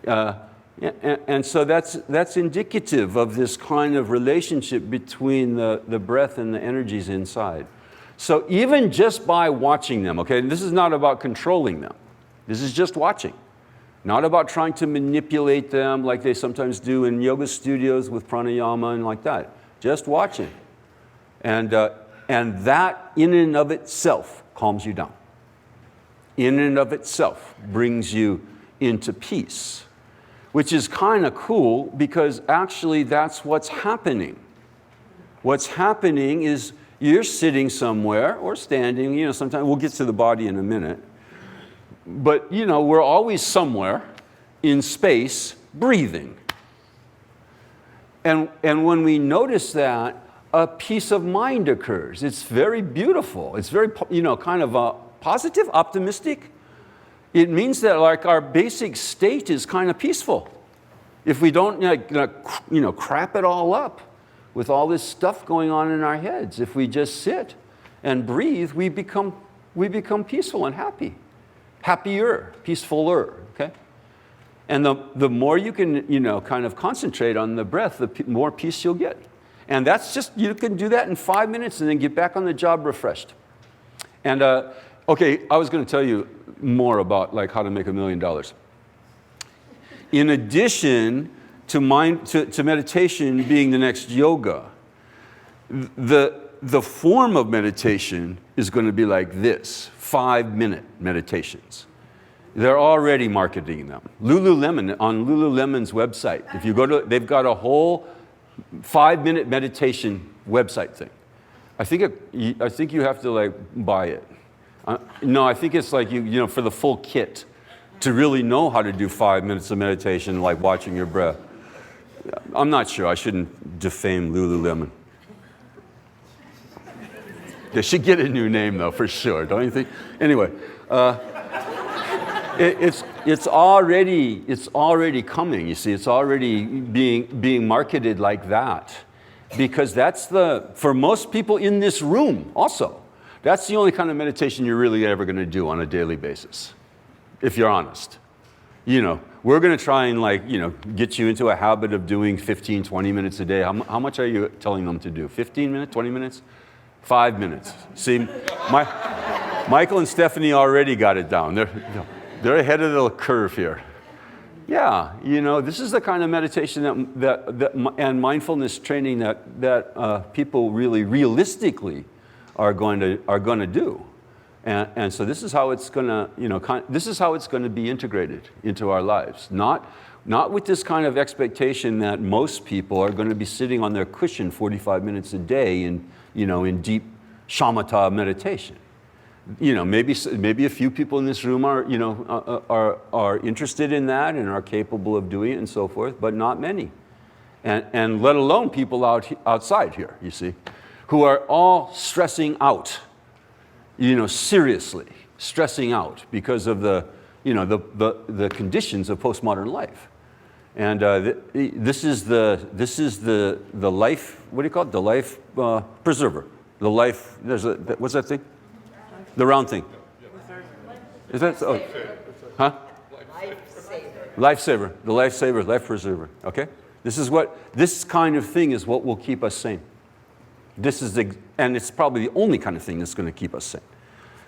And so that's indicative of this kind of relationship between the breath and the energies inside. So even just by watching them, okay, this is not about controlling them. This is just watching. Not about trying to manipulate them like they sometimes do in yoga studios with pranayama and like that. Just watching. And that in and of itself calms you down. In and of itself brings you into peace, which is kind of cool because actually that's what's happening. What's happening is you're sitting somewhere or standing, sometimes we'll get to the body in a minute, but we're always somewhere in space breathing. And when we notice that, a peace of mind occurs. It's very beautiful. It's very, kind of positive, optimistic. It means that like our basic state is kind of peaceful. If we don't, crap it all up with all this stuff going on in our heads, if we just sit and breathe, we become peaceful and happy. Happier, peacefuler, okay? And the more you can, kind of concentrate on the breath, the more peace you'll get. And that's just, you can do that in 5 minutes and then get back on the job refreshed. And, okay, I was going to tell you more about like how to make $1 million. In addition to meditation being the next yoga, the form of meditation is going to be like this, 5-minute meditations. They're already marketing them. Lululemon, on Lululemon's website, if you go to, they've got a whole 5-minute meditation website thing. I think you have to like buy it. No, I think it's like for the full kit to really know how to do 5 minutes of meditation, like watching your breath. I'm not sure. I shouldn't defame Lululemon. They should get a new name though, for sure. Don't you think? Anyway. It's already coming, you see. It's already being marketed like that. Because that's for most people in this room also, that's the only kind of meditation you're really ever going to do on a daily basis, if you're honest. We're going to try and get you into a habit of doing 15, 20 minutes a day. How much are you telling them to do? 15 minutes, 20 minutes? 5 minutes. See, Michael and Stephanie already got it down. They're ahead of the curve here. Yeah, this is the kind of meditation that and mindfulness training that people really realistically are going to do, and so this is how it's going to be integrated into our lives. Not with this kind of expectation that most people are going to be sitting on their cushion 45 minutes a day in deep shamatha meditation. Maybe a few people in this room are interested in that and are capable of doing it and so forth, but not many. And let alone people outside here, you see, who are all stressing out, seriously stressing out because of the conditions of postmodern life. And this is the life, what do you call it? The life preserver. The life, what's that thing? The round thing. Is that so? Huh? Lifesaver. The lifesaver, life preserver. Okay? This kind of thing is what will keep us sane. And it's probably the only kind of thing that's going to keep us sane.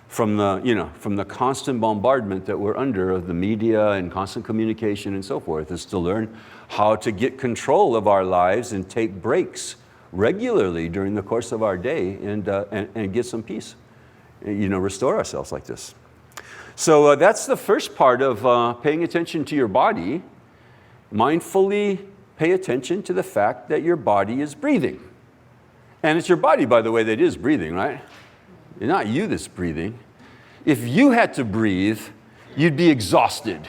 From the constant bombardment that we're under of the media and constant communication and so forth, is to learn how to get control of our lives and take breaks regularly during the course of our day and get some peace. Restore ourselves like this. So that's the first part of paying attention to your body. Mindfully pay attention to the fact that your body is breathing. And it's your body, by the way, that is breathing, right? It's not you that's breathing. If you had to breathe, you'd be exhausted.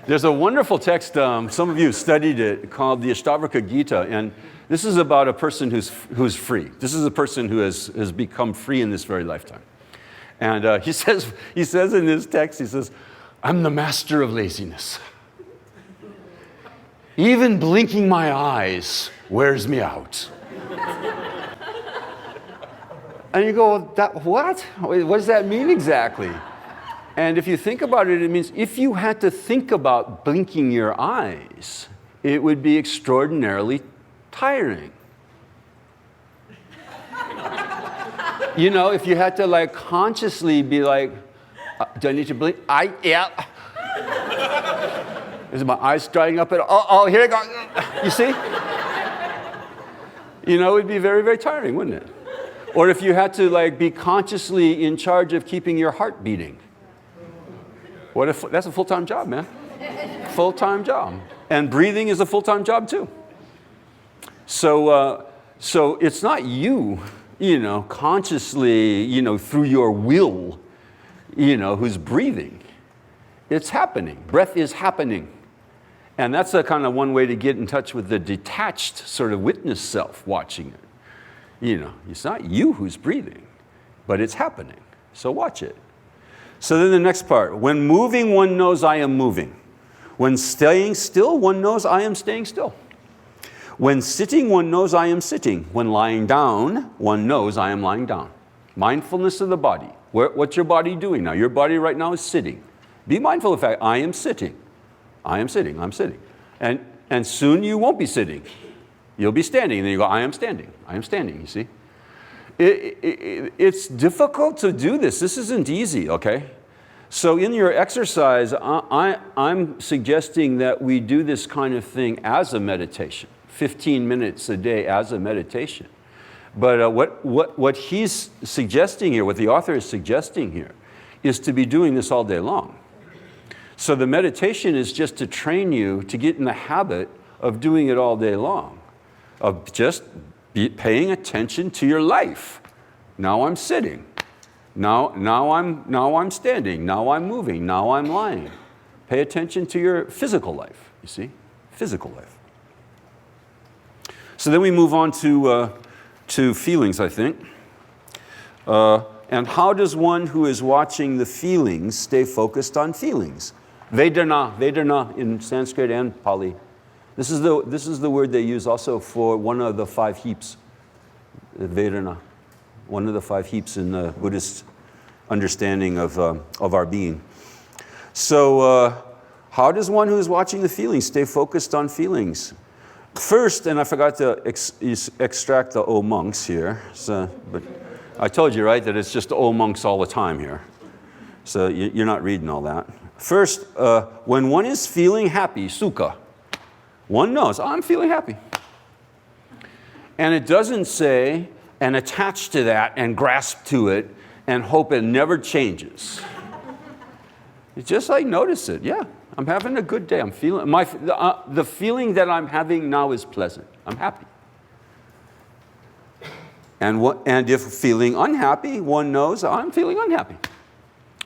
There's a wonderful text, some of you studied it, called the Ashtavakra Gita, and this is about a person who's free. This is a person who has become free in this very lifetime. And he says in this text, he says, I'm the master of laziness. Even blinking my eyes wears me out. And you go, what? What does that mean exactly? And if you think about it, it means if you had to think about blinking your eyes, it would be extraordinarily tiring. You know, if you had to like consciously be like, do I need to blink? Yeah. Is my eyes drying up at all? Oh, here it goes. You see? You know, it would be very, very tiring, wouldn't it? Or if you had to like be consciously in charge of keeping your heart beating. What if that's a full-time job, man? Full-time job. And breathing is a full-time job too. So it's not you, you know, consciously, you know, through your will, you know, who's breathing. It's happening. Breath is happening. And that's a kind of one way to get in touch with the detached sort of witness self watching it. You know, it's not you who's breathing, but it's happening. So watch it. So then the next part, when moving, one knows I am moving. When staying still, one knows I am staying still. When sitting, one knows I am sitting. When lying down, one knows I am lying down. Mindfulness of the body. What's your body doing now? Your body right now is sitting. Be mindful of the fact, I am sitting. I am sitting, I'm sitting. And soon you won't be sitting. You'll be standing, and then you go, I am standing, you see? It's difficult to do this. This isn't easy, okay? So in your exercise, I'm suggesting that we do this kind of thing as a meditation, 15 minutes a day as a meditation. But what he's suggesting here, what the author is suggesting here, is to be doing this all day long. So the meditation is just to train you to get in the habit of doing it all day long, of just paying attention to your life. Now I'm sitting. Now I'm standing. Now I'm moving. Now I'm lying. Pay attention to your physical life, you see? Physical life. So then we move on to feelings, I think. And how does one who is watching the feelings stay focused on feelings? Vedana in Sanskrit and Pali. This is the word they use also for one of the 5 heaps, Vedana, one of the 5 heaps in the Buddhist understanding of our being. So how does one who is watching the feelings stay focused on feelings? First, and I forgot to extract the O monks here, but I told you, right, that it's just O monks all the time here. So you're not reading all that. First, when one is feeling happy, sukha, one knows, I'm feeling happy. And it doesn't say, and attach to that and grasp to it and hope it never changes. It's just like notice it, yeah. I'm having a good day. I'm feeling, the feeling that I'm having now is pleasant. I'm happy. And if feeling unhappy, one knows I'm feeling unhappy.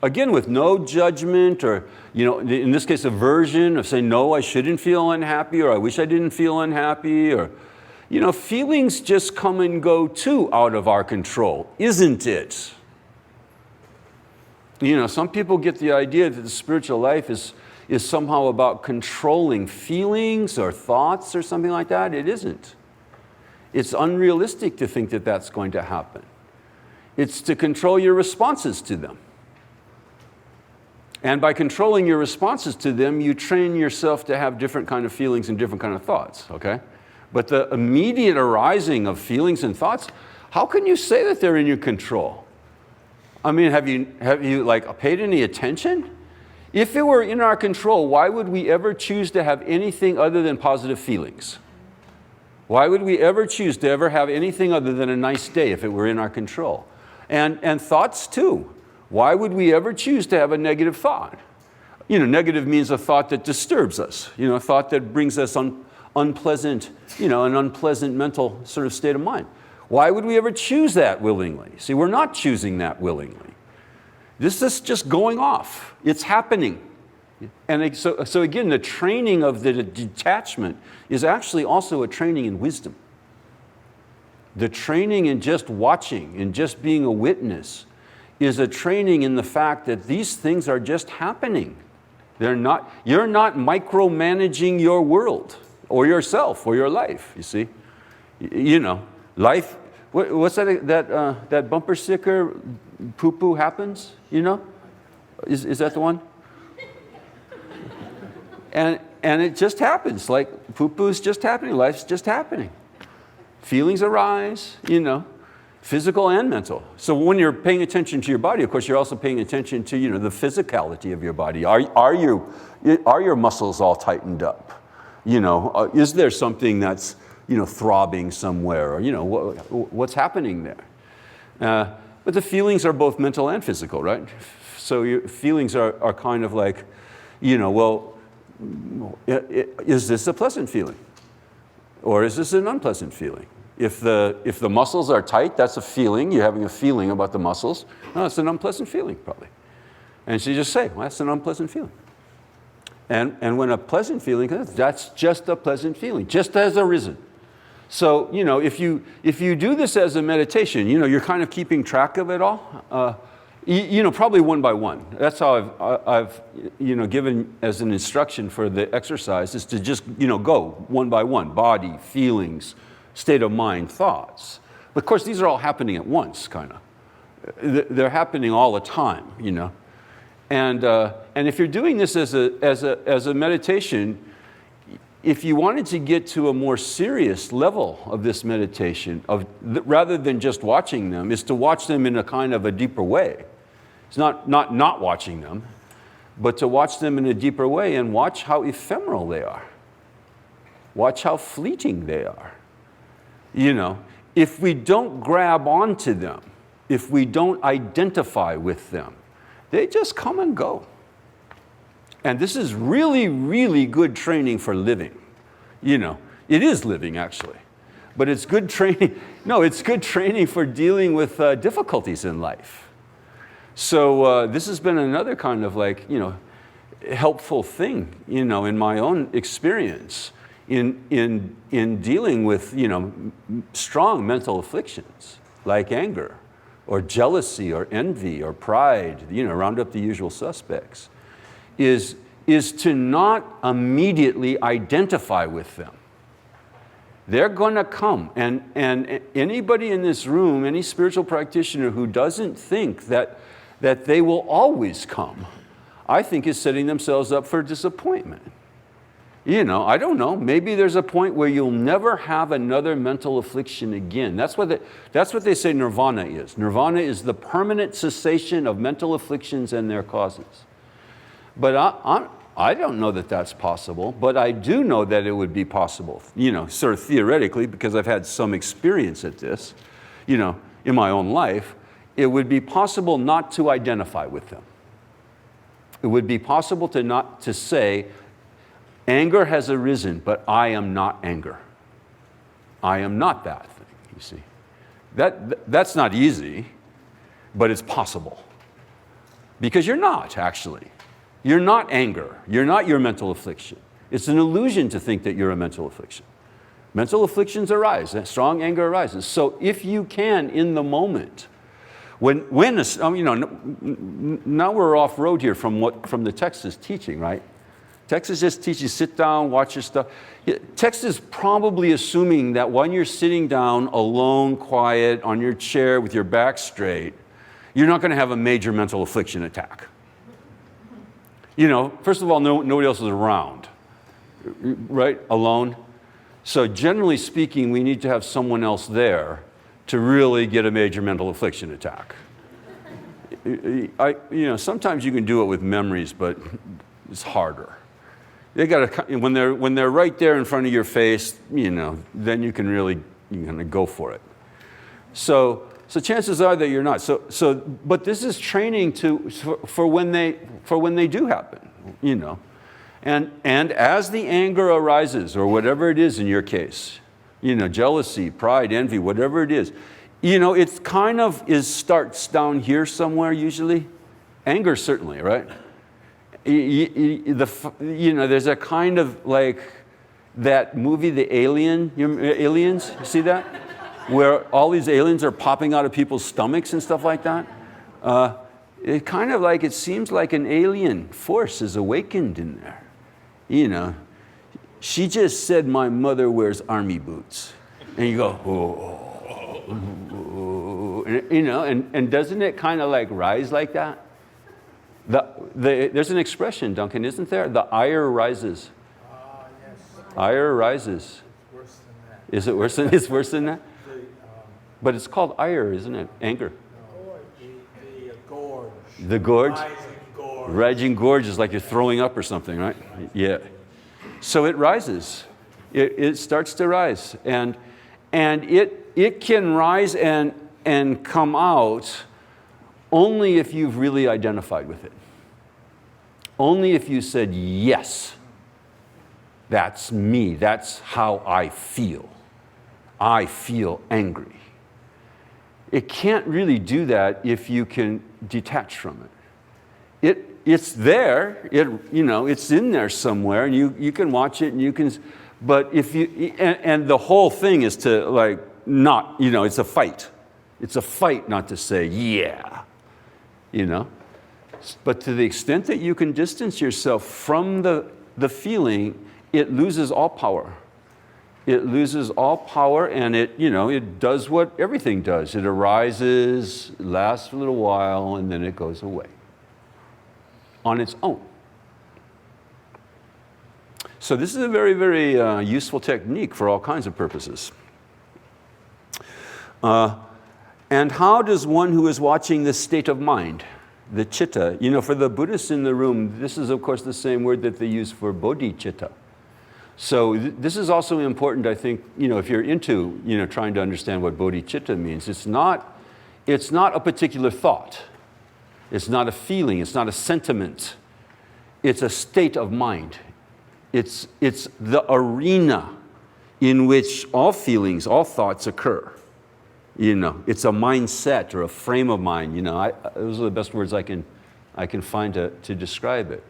Again, with no judgment or, you know, in this case, aversion of saying, no, I shouldn't feel unhappy, or I wish I didn't feel unhappy, or, you know, feelings just come and go too out of our control, isn't it? You know, some people get the idea that the spiritual life is somehow about controlling feelings or thoughts or something like that. It isn't. It's unrealistic to think that that's going to happen. It's to control your responses to them. And by controlling your responses to them, you train yourself to have different kind of feelings and different kind of thoughts, okay? But the immediate arising of feelings and thoughts, how can you say that they're in your control? I mean, have you like paid any attention? If it were in our control, why would we ever choose to have anything other than positive feelings? Why would we ever choose to ever have anything other than a nice day if it were in our control? And thoughts too. Why would we ever choose to have a negative thought? You know, negative means a thought that disturbs us, you know, a thought that brings us unpleasant, you know, an unpleasant mental sort of state of mind. Why would we ever choose that willingly? See, we're not choosing that willingly. This is just going off. It's happening. And so again, the training of the detachment is actually also a training in wisdom. The training in just watching, in just being a witness, is a training in the fact that these things are just happening. You're not micromanaging your world or yourself or your life, you see. You know, life, what's that bumper sticker? Poo-poo happens, you know? Is that the one? And it just happens, like poo-poo's just happening, life's just happening. Feelings arise, you know, physical and mental. So when you're paying attention to your body, of course, you're also paying attention to, you know, the physicality of your body. Are your muscles all tightened up? You know, is there something that's, you know, throbbing somewhere, or, you know, what's happening there? But the feelings are both mental and physical, right? So your feelings are kind of like, you know, well, is this a pleasant feeling? Or is this an unpleasant feeling? If the muscles are tight, that's a feeling. You're having a feeling about the muscles. No, it's an unpleasant feeling, probably. And so you just say, well, that's an unpleasant feeling. And when a pleasant feeling comes, that's just a pleasant feeling, just has arisen. So, you know, if you do this as a meditation, you know, you're kind of keeping track of it all. You know, probably one by one. That's how I've you know, given as an instruction for the exercise, is to just, you know, go one by one. Body, feelings, state of mind, thoughts. But of course, these are all happening at once, kind of. They're happening all the time, you know. And if you're doing this as a meditation, if you wanted to get to a more serious level of this meditation, rather than just watching them, is to watch them in a kind of a deeper way. It's not watching them, but to watch them in a deeper way and watch how ephemeral they are. Watch how fleeting they are. You know, if we don't grab onto them, if we don't identify with them, they just come and go. And this is really, really good training for living. You know, it is living, actually. But it's good training. No, it's good training for dealing with difficulties in life. So this has been another kind of, like, you know, helpful thing, you know, in my own experience in dealing with, you know, strong mental afflictions like anger or jealousy or envy or pride, you know, round up the usual suspects, is to not immediately identify with them. They're going to come. And anybody in this room, any spiritual practitioner who doesn't think that they will always come, I think is setting themselves up for disappointment. You know, I don't know. Maybe there's a point where you'll never have another mental affliction again. That's what they say nirvana is. Nirvana is the permanent cessation of mental afflictions and their causes. But I don't know that that's possible, but I do know that it would be possible, you know, sort of theoretically, because I've had some experience at this, you know, in my own life. It would be possible not to identify with them. It would be possible to say, anger has arisen, but I am not anger. I am not that thing, you see. That's not easy, but it's possible. Because you're not, actually. You're not anger. You're not your mental affliction. It's an illusion to think that you're a mental affliction. Mental afflictions arise, strong anger arises. So if you can, in the moment, when you know, now we're off road here from the text is teaching, right? Text is just teaching, sit down, watch your stuff. Text is probably assuming that when you're sitting down alone, quiet, on your chair with your back straight, you're not going to have a major mental affliction attack. You know, first of all, nobody else is around, right? Alone. So generally speaking, we need to have someone else there to really get a major mental affliction attack. You know, sometimes you can do it with memories, but it's harder. They got to, when they're right there in front of your face, you know, then you can really go for it. So chances are that you're not. But this is training for when they do happen, you know. And as the anger arises, or whatever it is in your case, you know, jealousy, pride, envy, whatever it is, you know, it's kind of starts down here somewhere usually. Anger certainly, right? You know, there's a kind of like that movie, The Alien, Aliens, you see that? Where all these aliens are popping out of people's stomachs and stuff like that. It kind of like, it seems like an alien force is awakened in there. You know, she just said my mother wears army boots. And you go, oh. and doesn't it kind of like rise like that? There's an expression, Duncan, isn't there? The ire rises. Yes. Ire rises. Worse than that. Is it worse than, it's worse than that? But it's called ire, isn't it? Anger. No, the gorge. The gorge? Rising gorge. Raging gorge is like you're throwing up or something, right? Yeah. So it rises. It starts to rise. And it can rise and come out only if you've really identified with it. Only if you said, yes, that's me. That's how I feel. I feel angry. It can't really do that if you can detach from it. It's there. It's in there somewhere, and you can watch it, and you can. But if you and the whole thing is to like not. It's a fight. It's a fight not to say yeah. But to the extent that you can distance yourself from the feeling, it loses all power. It loses all power, and it does what everything does. It arises, lasts for a little while, and then it goes away on its own. So this is a very, very useful technique for all kinds of purposes. And how does one who is watching this state of mind, the chitta, for the Buddhists in the room, this is of course the same word that they use for bodhicitta. So this is also important, I think, if you're into, trying to understand what bodhicitta means. It's not a particular thought. It's not a feeling. It's not a sentiment. It's a state of mind. It's the arena in which all feelings, all thoughts occur. It's a mindset or a frame of mind. Those are the best words I can find to describe it.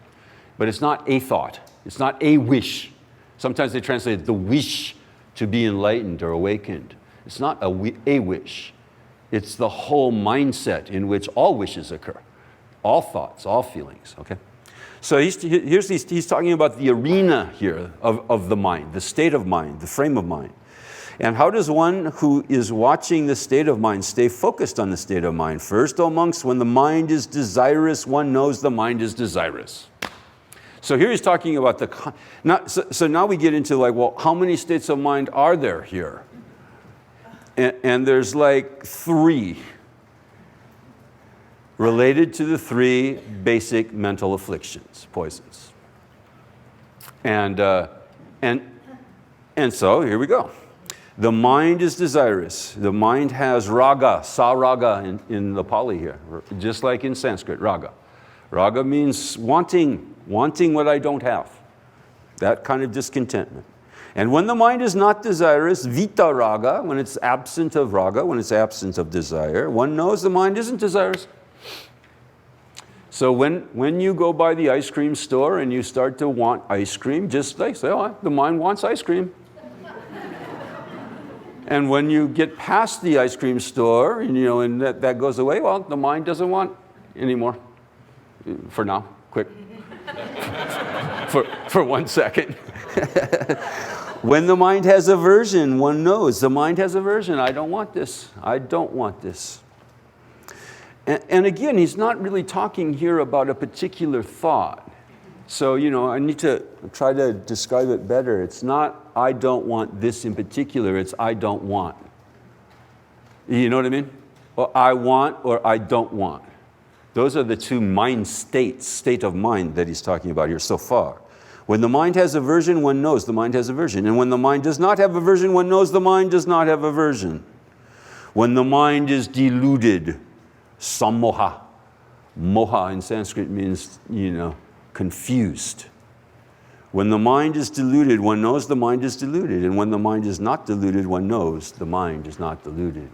But it's not a thought. It's not a wish. Sometimes they translate the wish to be enlightened or awakened. It's not a wish. It's the whole mindset in which all wishes occur, all thoughts, all feelings. Okay. So he's talking about the arena here of the mind, the state of mind, the frame of mind. And how does one who is watching the state of mind stay focused on the state of mind? First, O monks, when the mind is desirous, one knows the mind is desirous. So here he's talking about so now we get into like, well, how many states of mind are there here? And there's like 3 related to the 3 basic mental afflictions, poisons. And so here we go. The mind is desirous. The mind has raga, sa-raga in the Pali here, just like in Sanskrit, raga. Raga means wanting what I don't have. That kind of discontentment. And when the mind is not desirous, vita raga, when it's absent of raga, when it's absent of desire, one knows the mind isn't desirous. So when you go by the ice cream store and you start to want ice cream, just like say, oh, the mind wants ice cream. And when you get past the ice cream store, and that goes away, well, the mind doesn't want anymore. For now, quick. for 1 second. When the mind has aversion, one knows the mind has aversion. I don't want this. I don't want this. And again, he's not really talking here about a particular thought. So, I need to try to describe it better. It's not, I don't want this in particular, it's I don't want. You know what I mean? Or I want or I don't want. Those are the 2 mind states, state of mind that he's talking about here so far. When the mind has aversion, one knows the mind has aversion. And when the mind does not have aversion, one knows the mind does not have aversion. When the mind is deluded, sammoha. Moha in Sanskrit means, confused. When the mind is deluded, one knows the mind is deluded. And when the mind is not deluded, one knows the mind is not deluded.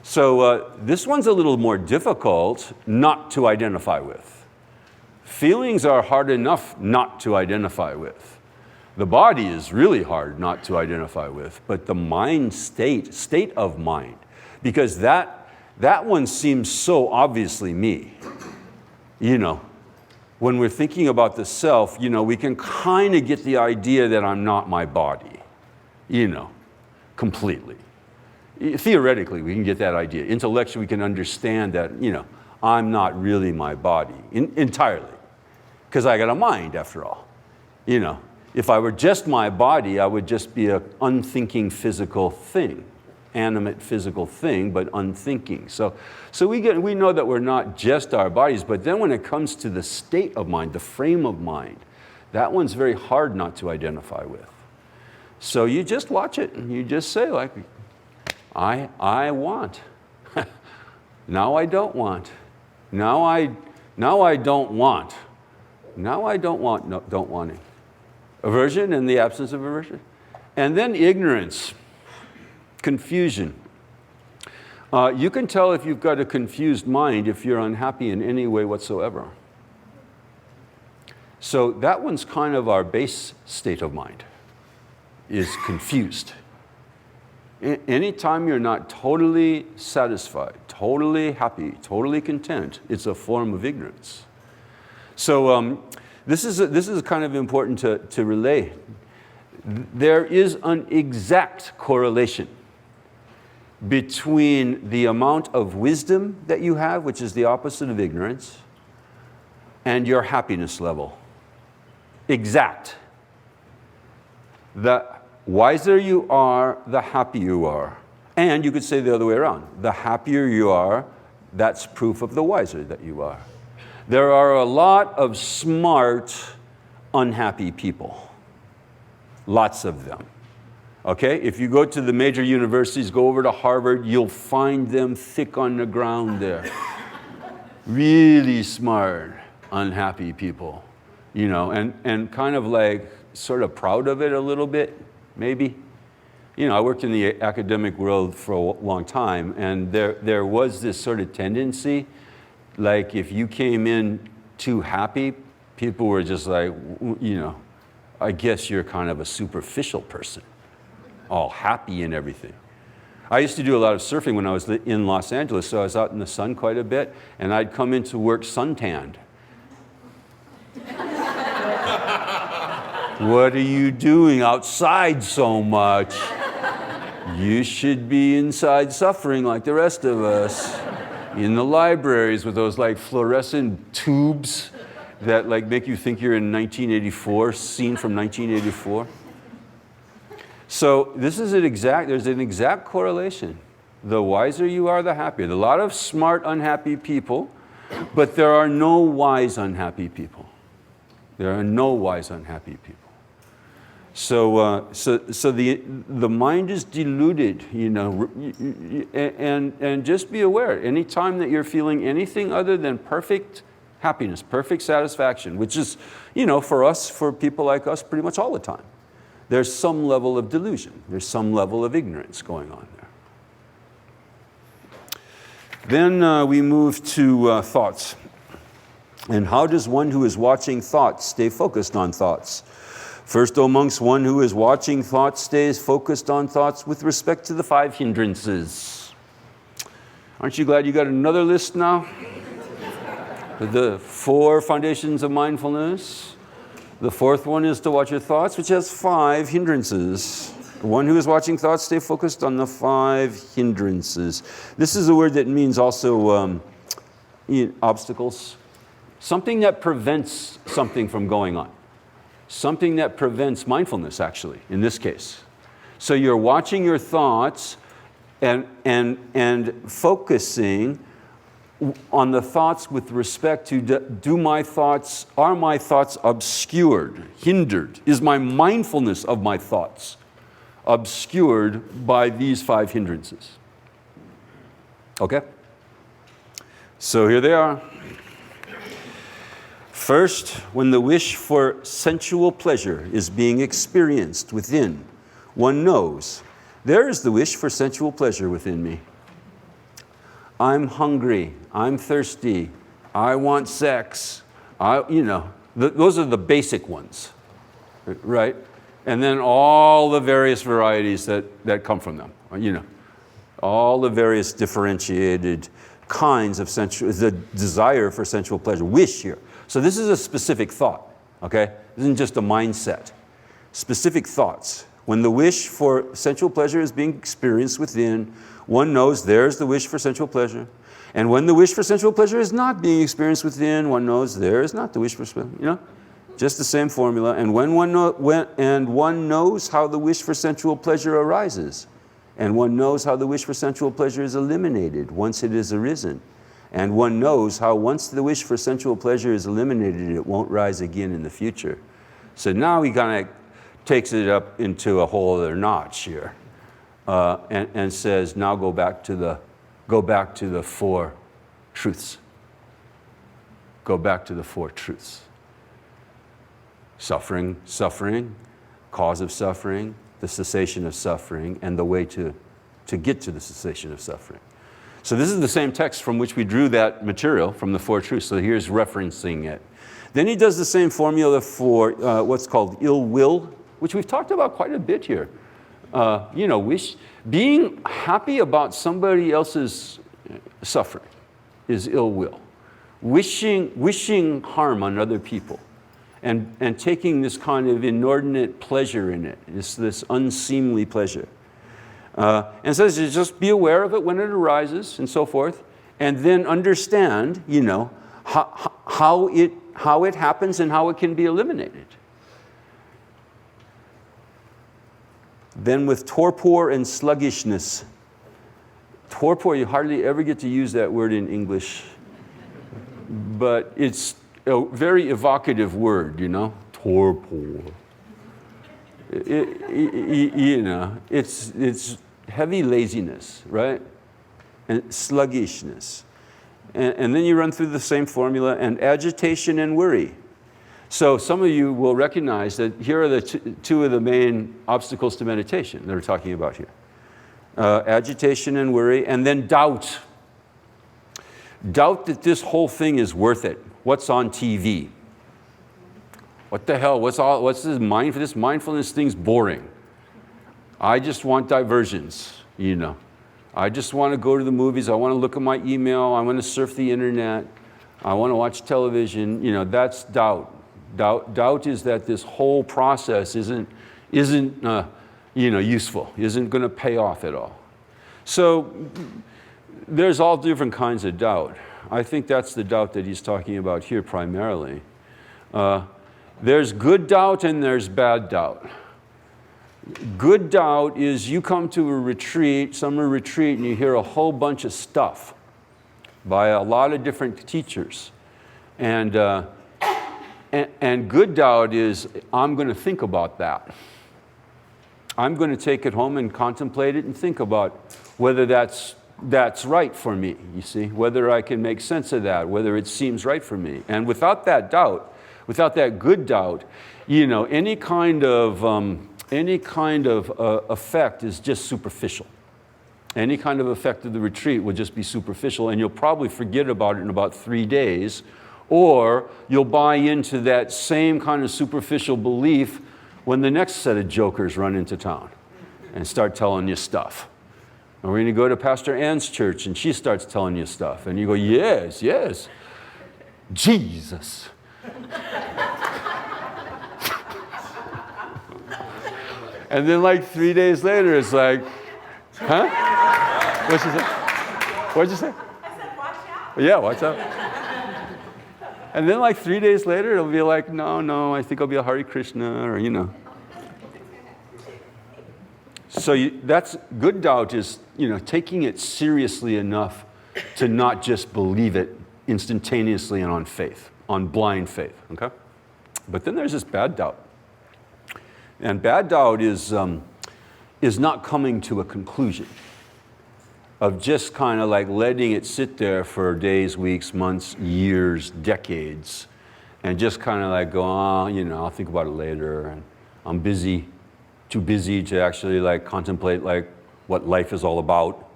So this one's a little more difficult not to identify with. Feelings are hard enough not to identify with. The body is really hard not to identify with, but the mind state of mind, because that one seems so obviously me. When we're thinking about the self, we can kind of get the idea that I'm not my body, completely. Theoretically, we can get that idea. Intellectually, we can understand that, I'm not really my body entirely, because I got a mind after all. If I were just my body, I would just be an unthinking physical thing, animate physical thing, but unthinking. So we know that we're not just our bodies, but then when it comes to the state of mind, the frame of mind, that one's very hard not to identify with. So you just watch it and you just say like, I want. Now I don't want. Now I don't want. Now I don't want, no, don't wanting. Aversion and the absence of aversion. And then ignorance, confusion. You can tell if you've got a confused mind if you're unhappy in any way whatsoever. So that one's kind of our base state of mind, is confused. Anytime you're not totally satisfied, totally happy, totally content, it's a form of ignorance. So this is kind of important to relay. There is an exact correlation between the amount of wisdom that you have, which is the opposite of ignorance, and your happiness level. Exact. The wiser you are, the happier you are. And you could say the other way around. The happier you are, that's proof of the wiser that you are. There are a lot of smart, unhappy people. Lots of them. Okay? If you go to the major universities, go over to Harvard, you'll find them thick on the ground there. Really smart, unhappy people. And kind of like sort of proud of it a little bit, maybe. I worked in the academic world for a long time, and there was this sort of tendency, like if you came in too happy, people were just like, I guess you're kind of a superficial person, all happy and everything. I used to do a lot of surfing when I was in Los Angeles, so I was out in the sun quite a bit, and I'd come into work suntanned. What are you doing outside so much? You should be inside suffering like the rest of us. In the libraries with those like fluorescent tubes that like make you think you're in 1984, scene from 1984. So there's an exact correlation. The wiser you are, the happier. There are a lot of smart, unhappy people, but there are no wise, unhappy people. There are no wise, unhappy people. So the mind is deluded, and just be aware. Anytime that you're feeling anything other than perfect happiness, perfect satisfaction, which is, for people like us, pretty much all the time, there's some level of delusion. There's some level of ignorance going on there. Then we move to thoughts. And how does one who is watching thoughts stay focused on thoughts? First, O monks, one who is watching thoughts stays focused on thoughts with respect to the 5 hindrances. Aren't you glad you got another list now? The 4 foundations of mindfulness. The 4th one is to watch your thoughts, which has 5 hindrances. One who is watching thoughts stay focused on the 5 hindrances. This is a word that means also obstacles. Something that prevents something from going on. Something that prevents mindfulness, actually, in this case. So you're watching your thoughts and focusing on the thoughts with respect to are my thoughts obscured, hindered? Is my mindfulness of my thoughts obscured by these 5 hindrances? Okay? So here they are. First, when the wish for sensual pleasure is being experienced within, one knows, there is the wish for sensual pleasure within me. I'm hungry, I'm thirsty, I want sex, those are the basic ones, right? And then all the various varieties that come from them, all the various differentiated kinds of the desire for sensual pleasure, wish here. So this is a specific thought, okay? This isn't just a mindset. Specific thoughts. When the wish for sensual pleasure is being experienced within, one knows there's the wish for sensual pleasure. And when the wish for sensual pleasure is not being experienced within, one knows there is not the wish for, just the same formula. And one knows how the wish for sensual pleasure arises. And one knows how the wish for sensual pleasure is eliminated once it is arisen. And one knows how once the wish for sensual pleasure is eliminated, it won't rise again in the future. So now he kind of takes it up into a whole other notch here, and says, now go back to the four truths. Go back to the four truths. Suffering, cause of suffering, the cessation of suffering, and the way to get to the cessation of suffering. So this is the same text from which we drew that material from the four truths. So here's referencing it. Then he does the same formula for what's called ill will, which we've talked about quite a bit here. Being happy about somebody else's suffering is ill will. Wishing harm on other people and taking this kind of inordinate pleasure in it, this unseemly pleasure. And says just be aware of it when it arises and so forth, and then understand, how it happens and how it can be eliminated. Then with torpor and sluggishness. Torpor, you hardly ever get to use that word in English, but it's a very evocative word, torpor. It's heavy laziness, right? And sluggishness. And then you run through the same formula, and agitation and worry. So some of you will recognize that here are the two of the main obstacles to meditation that we're talking about here. Agitation and worry, and then doubt. Doubt that this whole thing is worth it. What's on TV? What the hell? What's this mindfulness thing's boring. I just want diversions, I just want to go to the movies. I want to look at my email. I want to surf the internet. I want to watch television. That's doubt. Doubt is that this whole process isn't useful, isn't going to pay off at all. So there's all different kinds of doubt. I think that's the doubt that he's talking about here primarily. There's good doubt and there's bad doubt. Good doubt is you come to a summer retreat, and you hear a whole bunch of stuff by a lot of different teachers. And good doubt is, I'm going to think about that. I'm going to take it home and contemplate it and think about whether that's right for me, you see, whether I can make sense of that, whether it seems right for me. And without that doubt, without that good doubt, any kind of effect is just superficial. Any kind of effect of the retreat will just be superficial, and you'll probably forget about it in about 3 days, or you'll buy into that same kind of superficial belief when the next set of jokers run into town and start telling you stuff. Or when you go to Pastor Ann's church and she starts telling you stuff, and you go, yes, Jesus. And then like 3 days later, it's like, huh? What'd you say? What'd you say? I said, watch out. Yeah, watch out. And then like 3 days later, it'll be like, no, I think I'll be a Hare Krishna, or So that's good doubt is, taking it seriously enough to not just believe it instantaneously and on faith, on blind faith, okay? But then there's this bad doubt. And bad doubt is not coming to a conclusion, of just kind of like letting it sit there for days, weeks, months, years, decades, and just kind of like go, I'll think about it later, and I'm busy, too busy to actually like contemplate like what life is all about,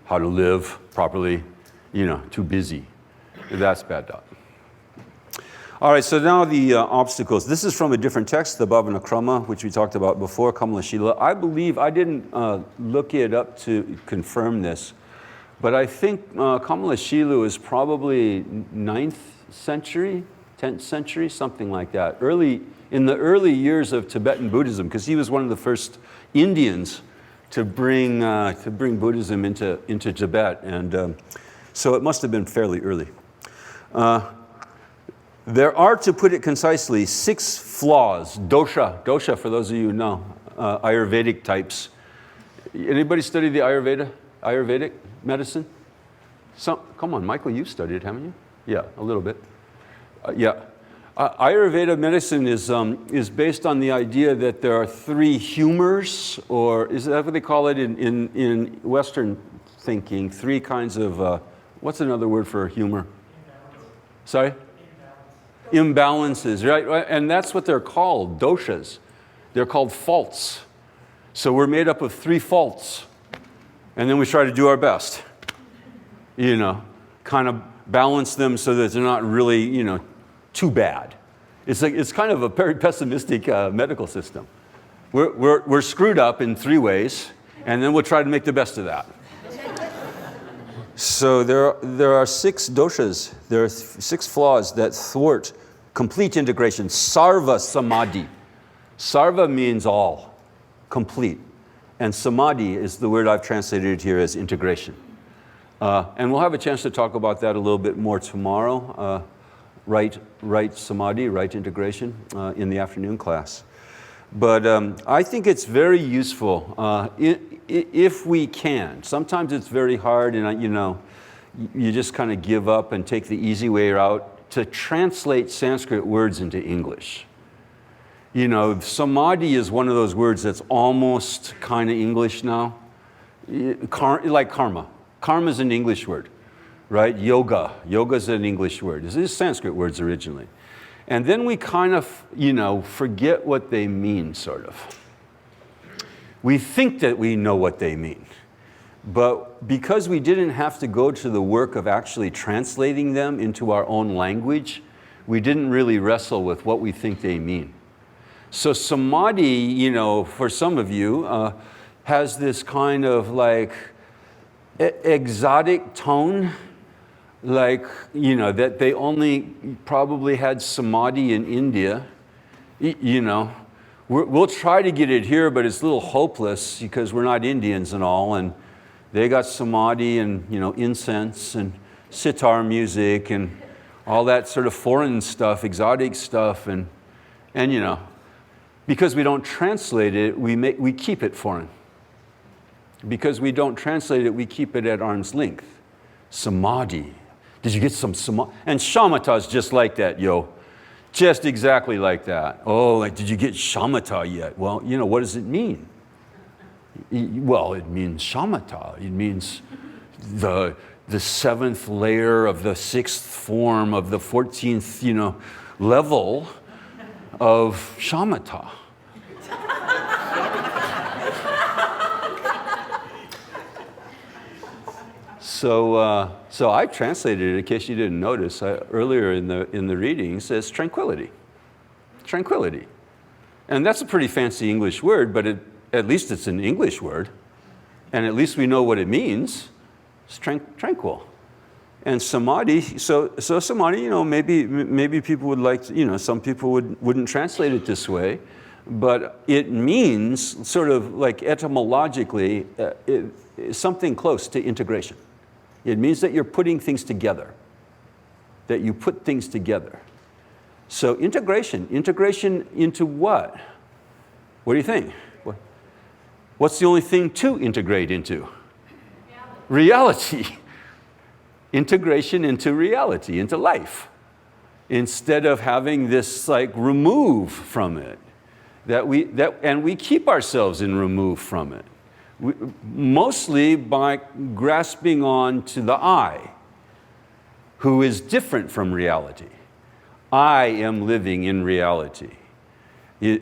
how to live properly, too busy. That's bad doubt. All right, so now the obstacles. This is from a different text, the Bhavana Krama, which we talked about before, Kamala Shila. I believe, I didn't look it up to confirm this, but I think Kamala Shila is probably 9th century, 10th century, something like that. In the early years of Tibetan Buddhism, because he was one of the first Indians to bring Buddhism into Tibet, and so it must have been fairly early. There are, to put it concisely, 6 flaws. Dosha for those of you who know, Ayurvedic types. Anybody study the Ayurvedic medicine? Come on, Michael, you've studied, haven't you? Yeah, a little bit. Yeah. Ayurveda medicine is based on the idea that there are 3 humors, or is that what they call it in Western thinking? 3 kinds of, what's another word for humor? Imbalance. Sorry? Imbalances, right? And that's what they're called, doshas. They're called faults. So we're made up of 3 faults. And then we try to do our best. Kind of balance them so that they're not really, too bad. It's kind of a very pessimistic medical system. We're screwed up in 3 ways, and then we'll try to make the best of that. So there are 6 doshas. There are 6 flaws that thwart complete integration. Sarva samadhi. Sarva means all, complete. And samadhi is the word I've translated here as integration. And we'll have a chance to talk about that a little bit more tomorrow. Right samadhi, right integration in the afternoon class. But I think it's very useful if we can. Sometimes it's very hard, and you just kind of give up and take the easy way out to translate Sanskrit words into English. Samadhi is one of those words that's almost kind of English now, like karma. Karma is an English word, right? Yoga is an English word. This is Sanskrit words originally. And then we kind of, forget what they mean, sort of. We think that we know what they mean. But because we didn't have to go to the work of actually translating them into our own language, we didn't really wrestle with what we think they mean. So samadhi, for some of you, has this kind of like exotic tone, like, that they only probably had samadhi in India. We'll try to get it here, but it's a little hopeless because we're not Indians and all, and they got samadhi and, incense and sitar music and all that sort of foreign stuff, exotic stuff, and because we don't translate it, we keep it foreign. Because we don't translate it, we keep it at arm's length. Samadhi. Did you get some samadhi? And shamatha is just like that, yo. Just exactly like that. Oh, did you get shamatha yet? Well, what does it mean? Well, it means shamatha. It means the 7th layer of the 6th form of the 14th, level of shamatha. So I translated it, in case you didn't notice, earlier in the reading, it says tranquility. Tranquility. And that's a pretty fancy English word, but at least it's an English word. And at least we know what it means. It's tranquil. And samadhi, so samadhi, maybe people would like to, some people wouldn't translate it this way, but it means sort of like etymologically something close to integration. It means that you're putting things together, that you put things together. So integration into what? What do you think? What's the only thing to integrate into? Reality. Integration into reality, into life. Instead of having this remove from it, and we keep ourselves in remove from it. Mostly by grasping on to the I, who is different from reality. I am living in reality.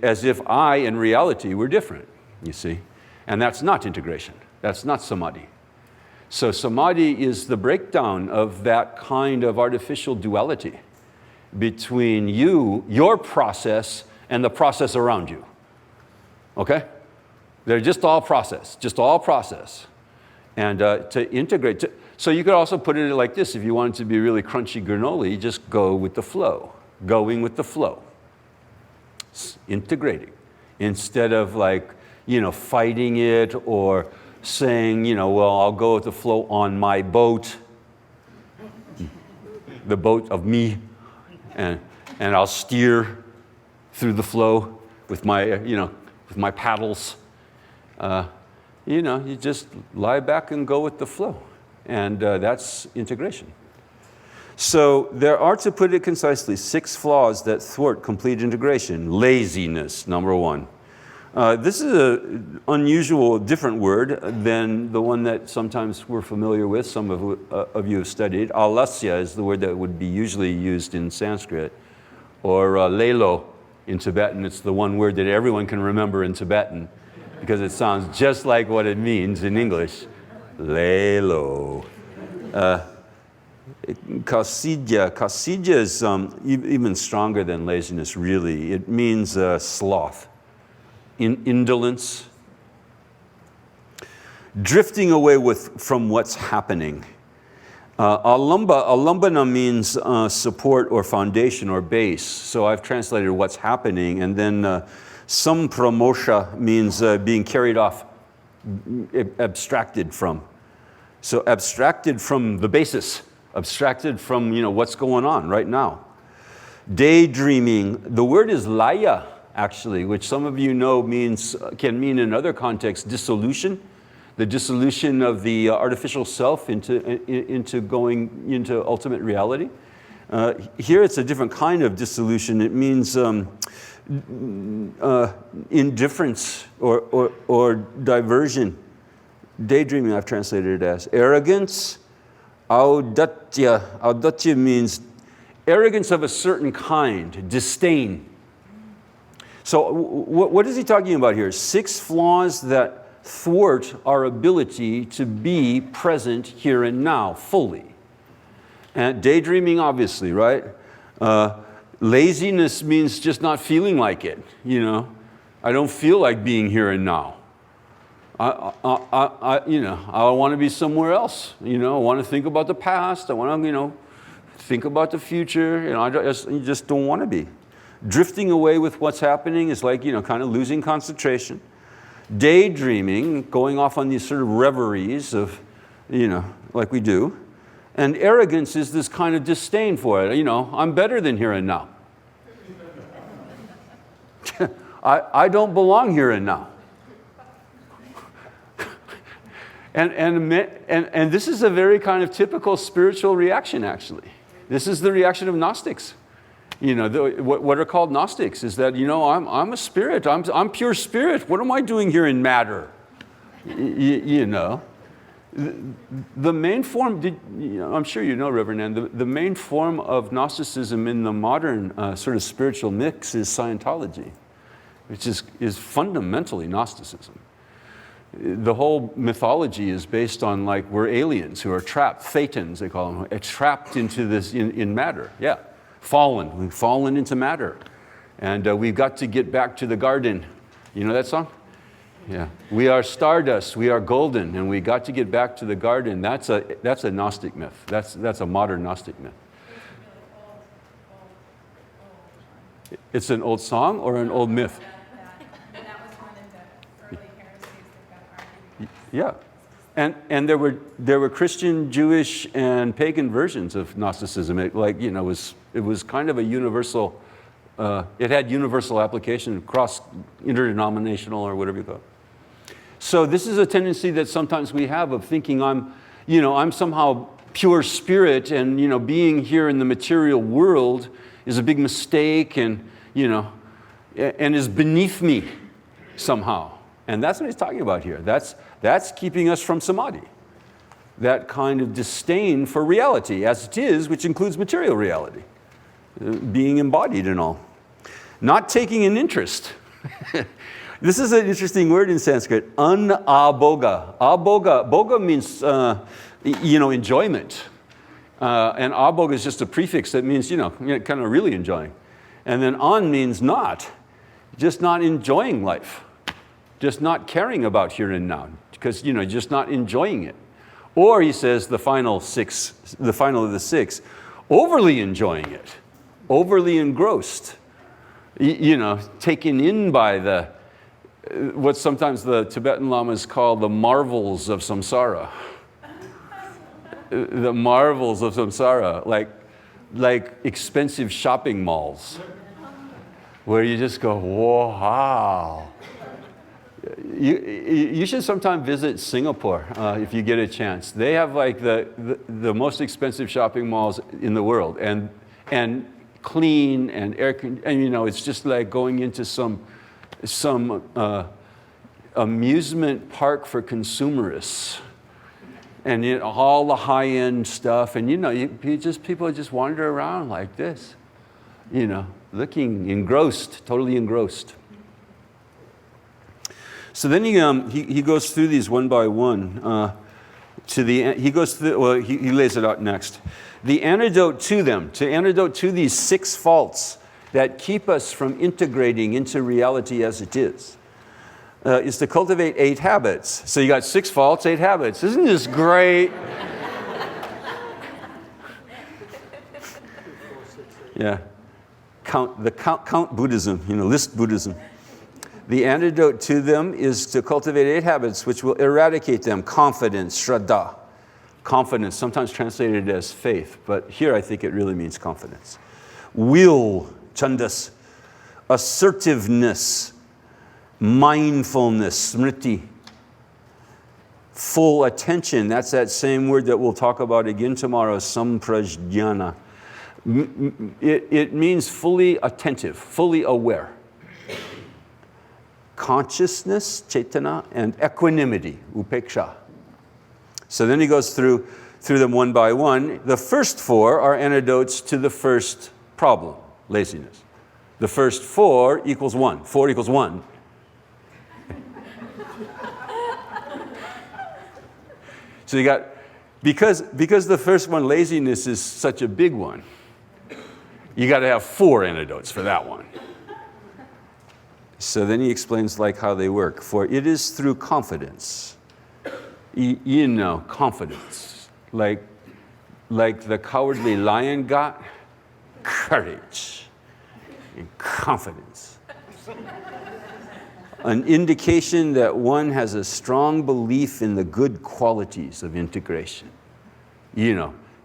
As if I and reality were different, you see. And that's not integration. That's not samadhi. So samadhi is the breakdown of that kind of artificial duality between your process, and the process around you. Okay? They're just all process. And to integrate, so you could also put it like this: if you wanted to be really crunchy granola, you just go with the flow. going with the flow. Integrating. Instead of like, fighting it or saying, well, I'll go with the flow on my boat, the boat of me, and I'll steer through the flow with my, with my paddles. You just lie back and go with the flow. And that's integration. So there are, to put it concisely, 6 flaws that thwart complete integration. Laziness, number 1. This is an unusual, different word than the one that sometimes we're familiar with. Some of you have studied. Alasya is the word that would be usually used in Sanskrit. Or lelo in Tibetan. It's the one word that everyone can remember in Tibetan because it sounds just like what it means in English. Lelo. Kasidya is even stronger than laziness, really. It means sloth. Indolence, drifting away from what's happening. Alambana means support or foundation or base. So I've translated what's happening, and then sampramosha means being carried off, abstracted from. So abstracted from the basis, abstracted from what's going on right now. Daydreaming. The word is laya, actually, which some of you know can mean in other contexts dissolution, the dissolution of the artificial self into going into ultimate reality. Here it's a different kind of dissolution. It means indifference or diversion. Daydreaming I've translated it as. Arrogance, audatya. Audatya means arrogance of a certain kind, disdain. So what is he talking about here? 6 flaws that thwart our ability to be present here and now fully. And daydreaming, obviously, right? Laziness means just not feeling like it. I don't feel like being here and now. I want to be somewhere else. I want to think about the past. I want to, think about the future. I just don't want to be. Drifting away with what's happening is like, kind of losing concentration. Daydreaming, going off on these sort of reveries of, like we do. And arrogance is this kind of disdain for it. I'm better than here and now. I don't belong here and now. And this is a very kind of typical spiritual reaction, actually. This is the reaction of Gnostics. What are called Gnostics is that, I'm a spirit. I'm pure spirit. What am I doing here in matter? The main form, I'm sure you know, Reverend Ann, the main form of Gnosticism in the modern sort of spiritual mix is Scientology, which is fundamentally Gnosticism. The whole mythology is based on we're aliens who are trapped, thetans they call them, trapped into this in matter. Yeah. We've fallen into matter. And we've got to get back to the garden. You know that song? Yeah. We are stardust, we are golden, and we got to get back to the garden. That's a Gnostic myth. That's a modern Gnostic myth. It's an old song or an old myth? That was one of the early heresies that got argued. Yeah. And there were Christian, Jewish, and pagan versions of Gnosticism. It was kind of a universal. It had universal application across interdenominational or whatever you call it. So this is a tendency that sometimes we have of thinking I'm somehow pure spirit, and being here in the material world is a big mistake, and is beneath me somehow. And that's what he's talking about here. That's keeping us from samadhi. That kind of disdain for reality as it is, which includes material reality, being embodied and all. Not taking an interest. This is an interesting word in Sanskrit, an-aboga. Aboga, boga means, enjoyment. And aboga is just a prefix that means, kind of really enjoying. And then an means not, just not enjoying life. Just not caring about here and now, because, just not enjoying it. Or he says the final of the 6, overly enjoying it. overly engrossed, taken in by what sometimes the Tibetan Lamas call the marvels of samsara. The marvels of samsara, like expensive shopping malls, where you just go, wow. You should sometime visit Singapore if you get a chance. They have like the most expensive shopping malls in the world, and clean and it's just like going into some amusement park for consumerists, and all the high-end stuff, and people just wander around like this, looking engrossed, totally engrossed. So then he goes through these one by one. He lays it out next. The antidote to these 6 faults that keep us from integrating into reality as it is to cultivate 8 habits. So you got 6 faults, 8 habits. Isn't this great? Yeah. Count Buddhism, list Buddhism. The antidote to them is to cultivate 8 habits which will eradicate them. Confidence, shraddha. Confidence, sometimes translated as faith, but here I think it really means confidence. Will, chandas. Assertiveness, mindfulness, smriti. Full attention, that's that same word that we'll talk about again tomorrow, samprajnana. It means fully attentive, fully aware. Consciousness, chaitana, and equanimity, upeksha. So then he goes through them one by one. The first 4 are antidotes to the first problem, laziness. The first 4 equals 1. 4 equals 1. So you got, because the first one, laziness, is such a big one, you got to have 4 antidotes for that one. So then he explains how they work. For it is through confidence. Confidence. Like the cowardly lion got courage and confidence. An indication that one has a strong belief in the good qualities of integration.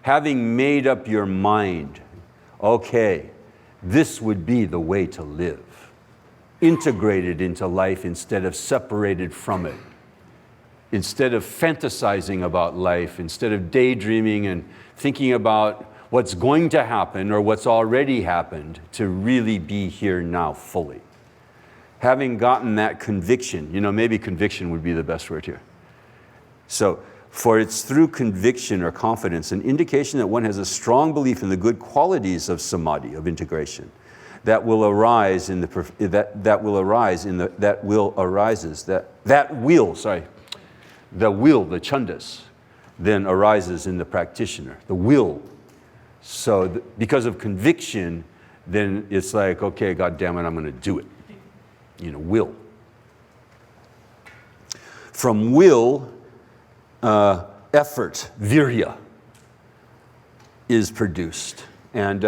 Having made up your mind, okay, this would be the way to live. Integrated into life instead of separated from it. Instead of fantasizing about life, instead of daydreaming and thinking about what's going to happen or what's already happened, to really be here now fully. Having gotten that conviction, maybe conviction would be the best word here. So, for it's through conviction or confidence, an indication that one has a strong belief in the good qualities of samadhi, of integration, the chandas, then arises in the practitioner, the will. So because of conviction, then it's like, okay, God damn it, I'm going to do it. Will. From will, effort, virya, is produced. And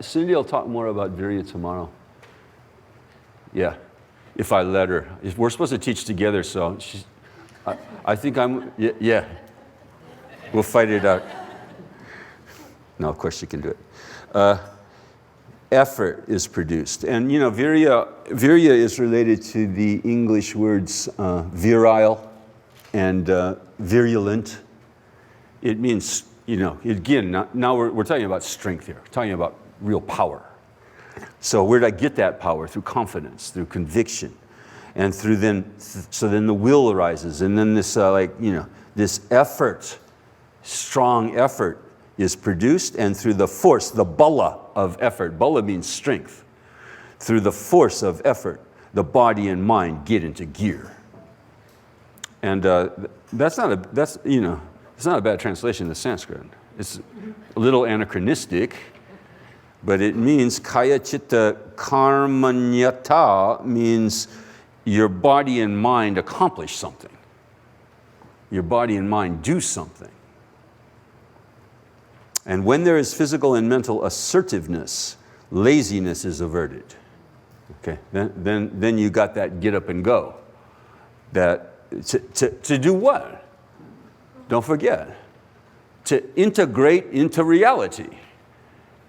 Cindy will talk more about virya tomorrow. Yeah, if I let her. We're supposed to teach together, so I think yeah. We'll fight it out. No, of course she can do it. Effort is produced. And, virya is related to the English words virile and virulent. It means, again, now we're talking about strength here. We're talking about real power. So where did I get that power? Through confidence, through conviction. And so then the will arises. And then this, this effort, strong effort, is produced, and through the force, the bala of effort, bala means strength. Through the force of effort, the body and mind get into gear. And that's not a bad translation of Sanskrit. It's a little anachronistic, but it means kaya chitta karmanyata, means your body and mind accomplish something. Your body and mind do something. And when there is physical and mental assertiveness, laziness is averted. Okay, then you got that get up and go. That to do what? Don't forget. To integrate into reality.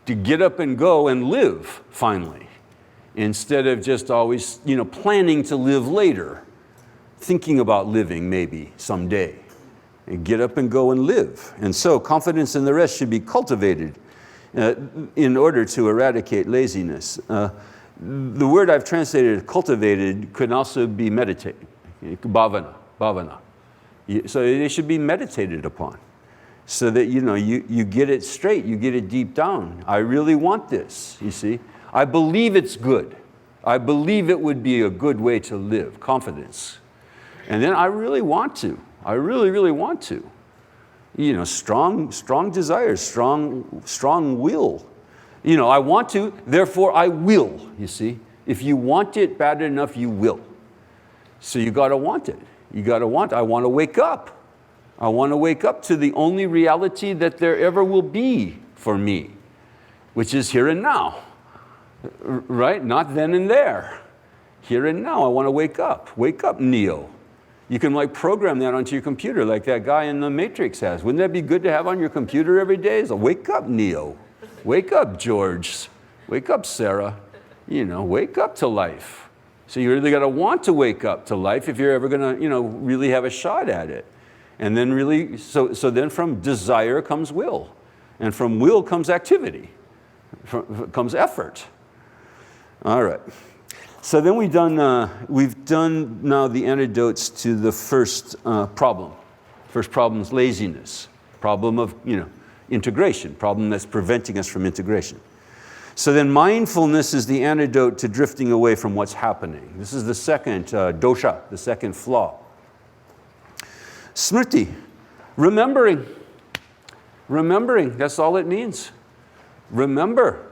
To get up and go and live, finally. Instead of just always, planning to live later. Thinking about living maybe someday. And get up and go and live. And so confidence in the rest should be cultivated in order to eradicate laziness. The word I've translated, cultivated, could also be meditated. Bhavana. So it should be meditated upon. So that, you get it straight, you get it deep down. I really want this, you see. I believe it's good. I believe it would be a good way to live, confidence. And then I really want to. I really, really want to. Strong desires, strong will. I want to, therefore I will, you see. If you want it bad enough, you will. So you got to want it. I want to wake up. I want to wake up to the only reality that there ever will be for me, which is here and now, right? Not then and there. Here and now, I want to wake up. Wake up, Neo. You can program that onto your computer like that guy in the Matrix has. Wouldn't that be good to have on your computer every day? So wake up, Neo. Wake up, George. Wake up, Sarah. Wake up to life. So you really got to want to wake up to life if you're ever going to, really have a shot at it. And then really, so then from desire comes will. And from will comes activity. Comes effort. All right. So then we've done now the antidotes to the first problem. First problem is laziness. Problem of, integration. Problem that's preventing us from integration. So then mindfulness is the antidote to drifting away from what's happening. This is the second dosha, the second flaw. Smriti, remembering. Remembering, that's all it means. Remember,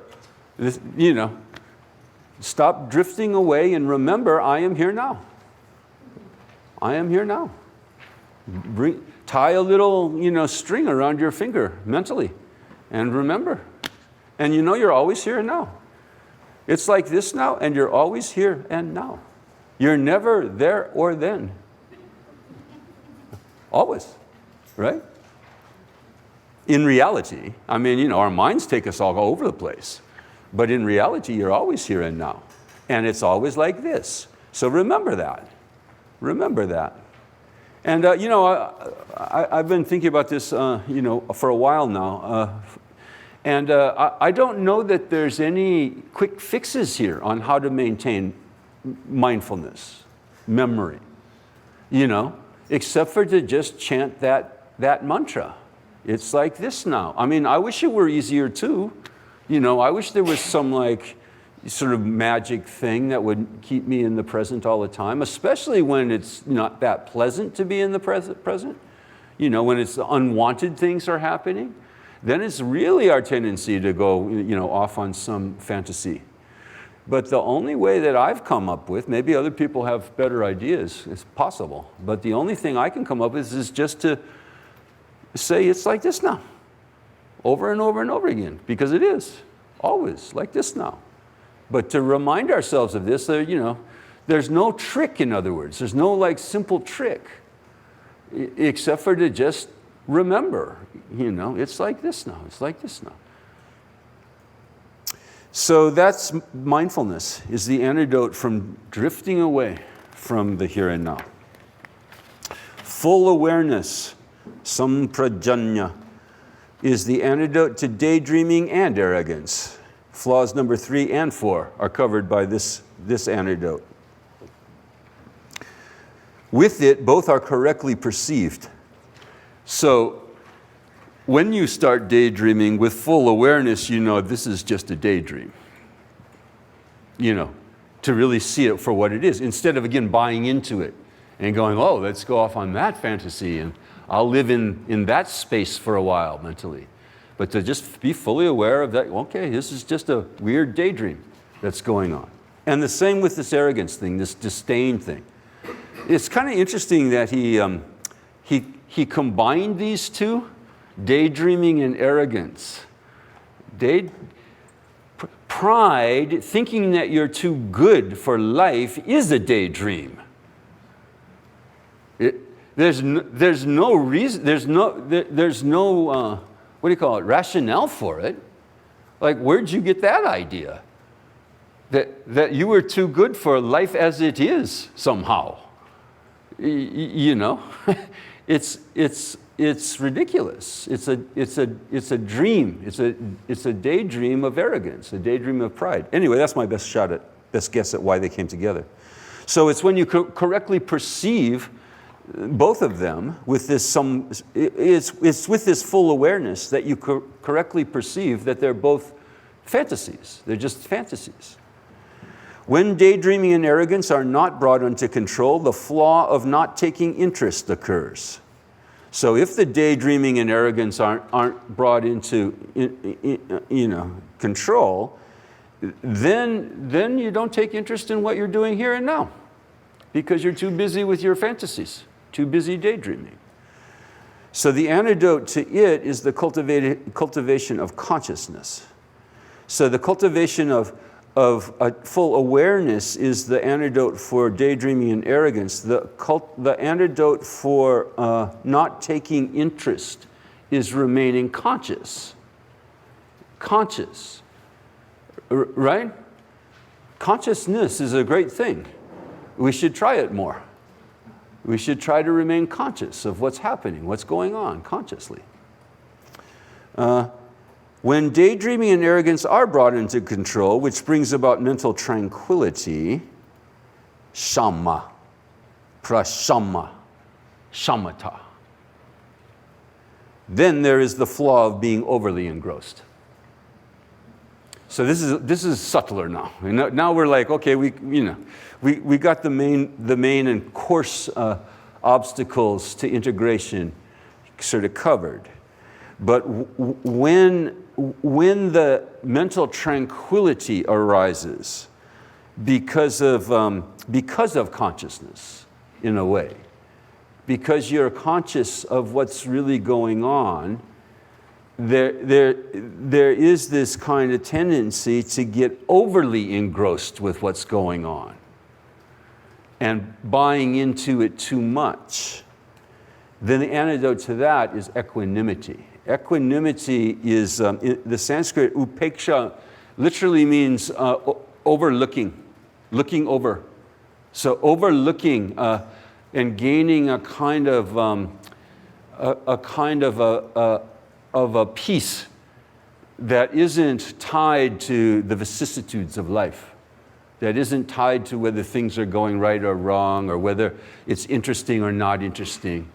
stop drifting away and remember, I am here now. I am here now. Tie a little, string around your finger mentally and remember. And you're always here and now. It's like this now, and you're always here and now. You're never there or then. Always, right? In reality, our minds take us all over the place. But in reality, you're always here and now. And it's always like this. So remember that. Remember that. And, I've been thinking about this, for a while now. I don't know that there's any quick fixes here on how to maintain mindfulness, memory, except for to just chant that mantra. It's like this now. I wish it were easier too. I wish there was some sort of magic thing that would keep me in the present all the time, especially when it's not that pleasant to be in the present, when it's unwanted things are happening. Then it's really our tendency to go, off on some fantasy. But the only way that I've come up with, maybe other people have better ideas, it's possible, but the only thing I can come up with is just to say it's like this now, over and over and over again, because it is always like this now. But to remind ourselves of this, there's no trick, in other words. There's no simple trick, except for to just remember, it's like this now, it's like this now. So that's mindfulness, is the antidote from drifting away from the here and now. Full awareness, samprajanya, is the antidote to daydreaming and arrogance. Flaws number 3 and 4 are covered by this antidote. With it, both are correctly perceived. So when you start daydreaming with full awareness, this is just a daydream. To really see it for what it is, instead of, again, buying into it and going, oh, let's go off on that fantasy and I'll live in that space for a while mentally. But to just be fully aware of that, okay, this is just a weird daydream that's going on. And the same with this arrogance thing, this disdain thing. It's kind of interesting that he combined these two Daydreaming and arrogance. Pride, thinking that you're too good for life, is a daydream. There's no reason, there's no what do you call it, rationale for it. Like, where'd you get that idea? That you were too good for life as it is somehow. You know, it's ridiculous. It's a dream. It's a daydream of arrogance, a daydream of pride. Anyway, that's my best guess at why they came together. So it's when you correctly perceive both of them with this it's with this full awareness that you correctly perceive that they're both fantasies. They're just fantasies. When daydreaming and arrogance are not brought under control, the flaw of not taking interest occurs. So if the daydreaming and arrogance aren't brought into control, then you don't take interest in what you're doing here and now, because you're too busy with your fantasies, too busy daydreaming. So the antidote to it is the cultivation of consciousness. So the cultivation of a full awareness is the antidote for daydreaming and arrogance. The antidote for not taking interest is remaining conscious. Conscious, right? Consciousness is a great thing. We should try it more. We should try to remain conscious of what's happening, what's going on consciously. When daydreaming and arrogance are brought into control, which brings about mental tranquility, shama, prashama, shamatha, then there is the flaw of being overly engrossed. So this is subtler now. Now we're like, okay, we got the main and coarse obstacles to integration sort of covered. But when the mental tranquility arises because of consciousness, in a way, because you're conscious of what's really going on, there is this kind of tendency to get overly engrossed with what's going on and buying into it too much. Then the antidote to that is equanimity. Equanimity is, the Sanskrit upeksha literally means overlooking, looking over. So overlooking and gaining a kind of a peace that isn't tied to the vicissitudes of life, that isn't tied to whether things are going right or wrong, or whether it's interesting or not interesting,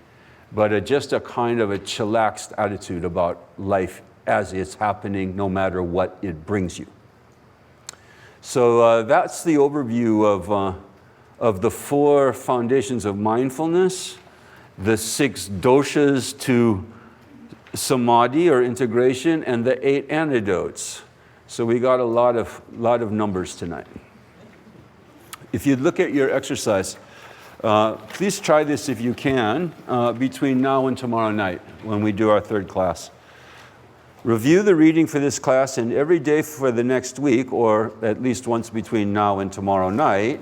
but just a kind of a chillaxed attitude about life as it's happening, no matter what it brings you. So that's the overview of the 4 foundations of mindfulness, the 6 doshas to samadhi or integration, and the 8 antidotes. So we got a lot of numbers tonight. If you look at your exercise, please try this if you can between now and tomorrow night when we do our 3rd class. Review the reading for this class, and every day for the next week, or at least once between now and tomorrow night,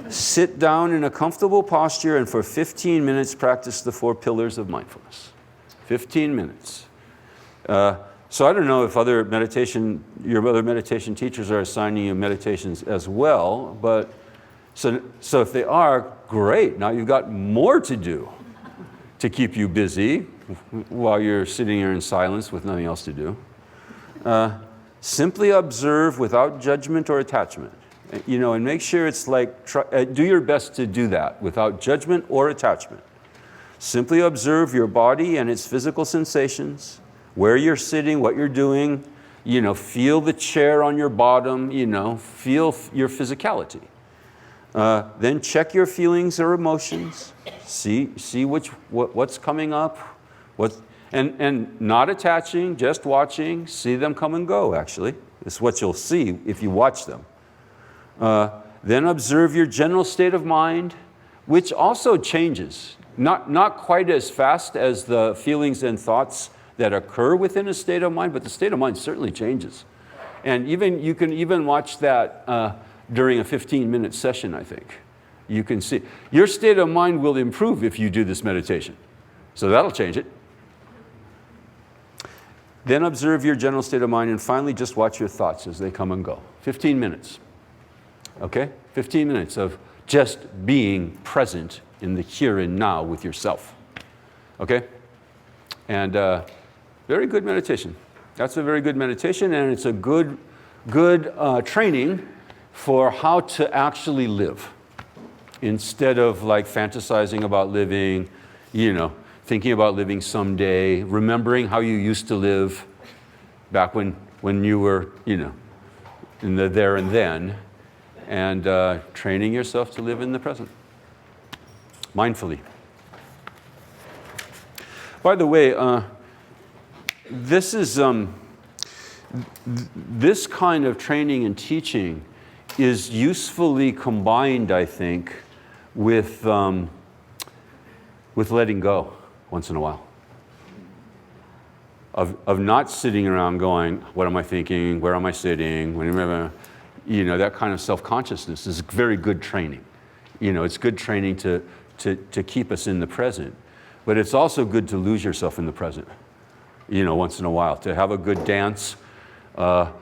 sit down in a comfortable posture and for 15 minutes practice the 4 pillars of mindfulness. 15 minutes. So I don't know if your other meditation teachers are assigning you meditations as well, but so if they are, great. Now you've got more to do to keep you busy while you're sitting here in silence with nothing else to do. Simply observe without judgment or attachment. And make sure it's like, do your best to do that without judgment or attachment. Simply observe your body and its physical sensations, where you're sitting, what you're doing, feel the chair on your bottom, feel your physicality. Then check your feelings or emotions, see what's coming up, and not attaching, just watching, see them come and go, actually. It's what you'll see if you watch them. Then observe your general state of mind, which also changes. Not quite as fast as the feelings and thoughts that occur within a state of mind, but the state of mind certainly changes. And you can even watch that during a 15-minute session, I think. You can see. Your state of mind will improve if you do this meditation. So that'll change it. Then observe your general state of mind, and finally just watch your thoughts as they come and go. 15 minutes. Okay? 15 minutes of just being present in the here and now with yourself. Okay? And very good meditation. That's a very good meditation, and it's a good training for how to actually live. Instead of like fantasizing about living, thinking about living someday, remembering how you used to live back when you were, in the there and then, and training yourself to live in the present, mindfully. By the way, this kind of training and teaching is usefully combined, I think, with letting go once in a while. Of not sitting around going, what am I thinking? Where am I sitting? That kind of self-consciousness is very good training. It's good training to keep us in the present. But it's also good to lose yourself in the present, once in a while. To have a good dance, to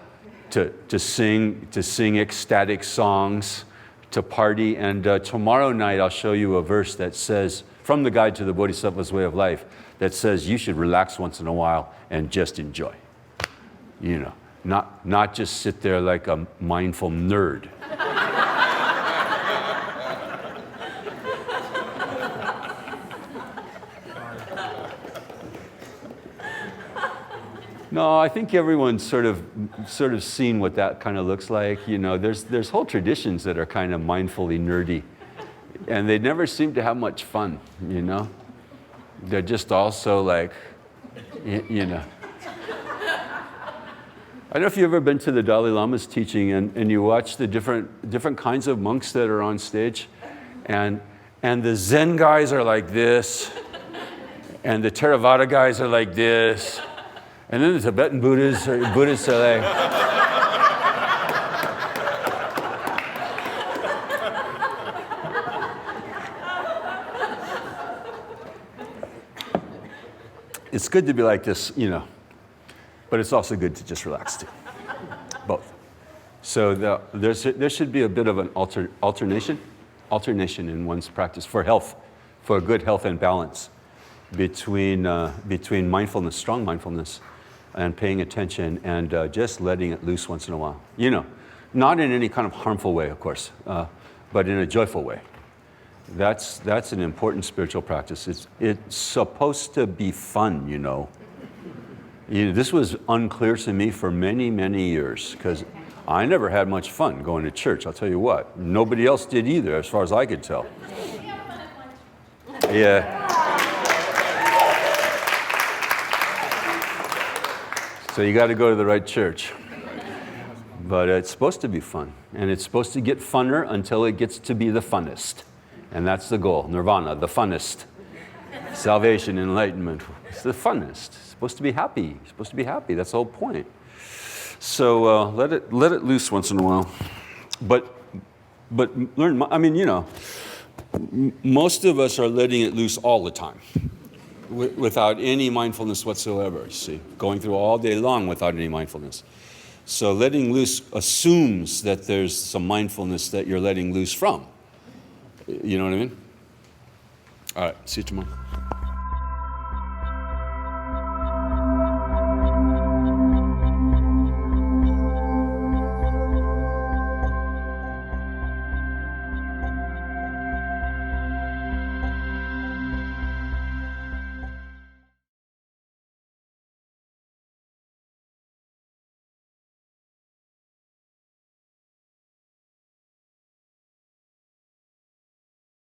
sing ecstatic songs, to party. And tomorrow night I'll show you a verse that says, from the Guide to the Bodhisattva's Way of Life, that says you should relax once in a while and just enjoy. Not just sit there like a mindful nerd. No, I think everyone's sort of seen what that kind of looks like. There's whole traditions that are kind of mindfully nerdy, and they never seem to have much fun. They're just also like, I don't know if you've ever been to the Dalai Lama's teaching and you watch the different kinds of monks that are on stage, and the Zen guys are like this, and the Theravada guys are like this. And then the Tibetan Buddhists are like, it's good to be like this, but it's also good to just relax too. Both. So there should be a bit of an alternation in one's practice for health, for good health and balance between mindfulness, strong mindfulness, and paying attention and just letting it loose once in a while. Not in any kind of harmful way, of course, but in a joyful way. That's an important spiritual practice. It's supposed to be fun, This was unclear to me for many, many years, because I never had much fun going to church, I'll tell you what. Nobody else did either, as far as I could tell. Yeah. So you got to go to the right church. But it's supposed to be fun. And it's supposed to get funner until it gets to be the funnest. And that's the goal. Nirvana, the funnest. Salvation, enlightenment. It's the funnest. It's supposed to be happy. It's supposed to be happy. That's the whole point. So let it loose once in a while. But learn, most of us are letting it loose all the time. Without any mindfulness whatsoever, you see, going through all day long without any mindfulness. So letting loose assumes that there's some mindfulness that you're letting loose from. You know what I mean? All right, see you tomorrow.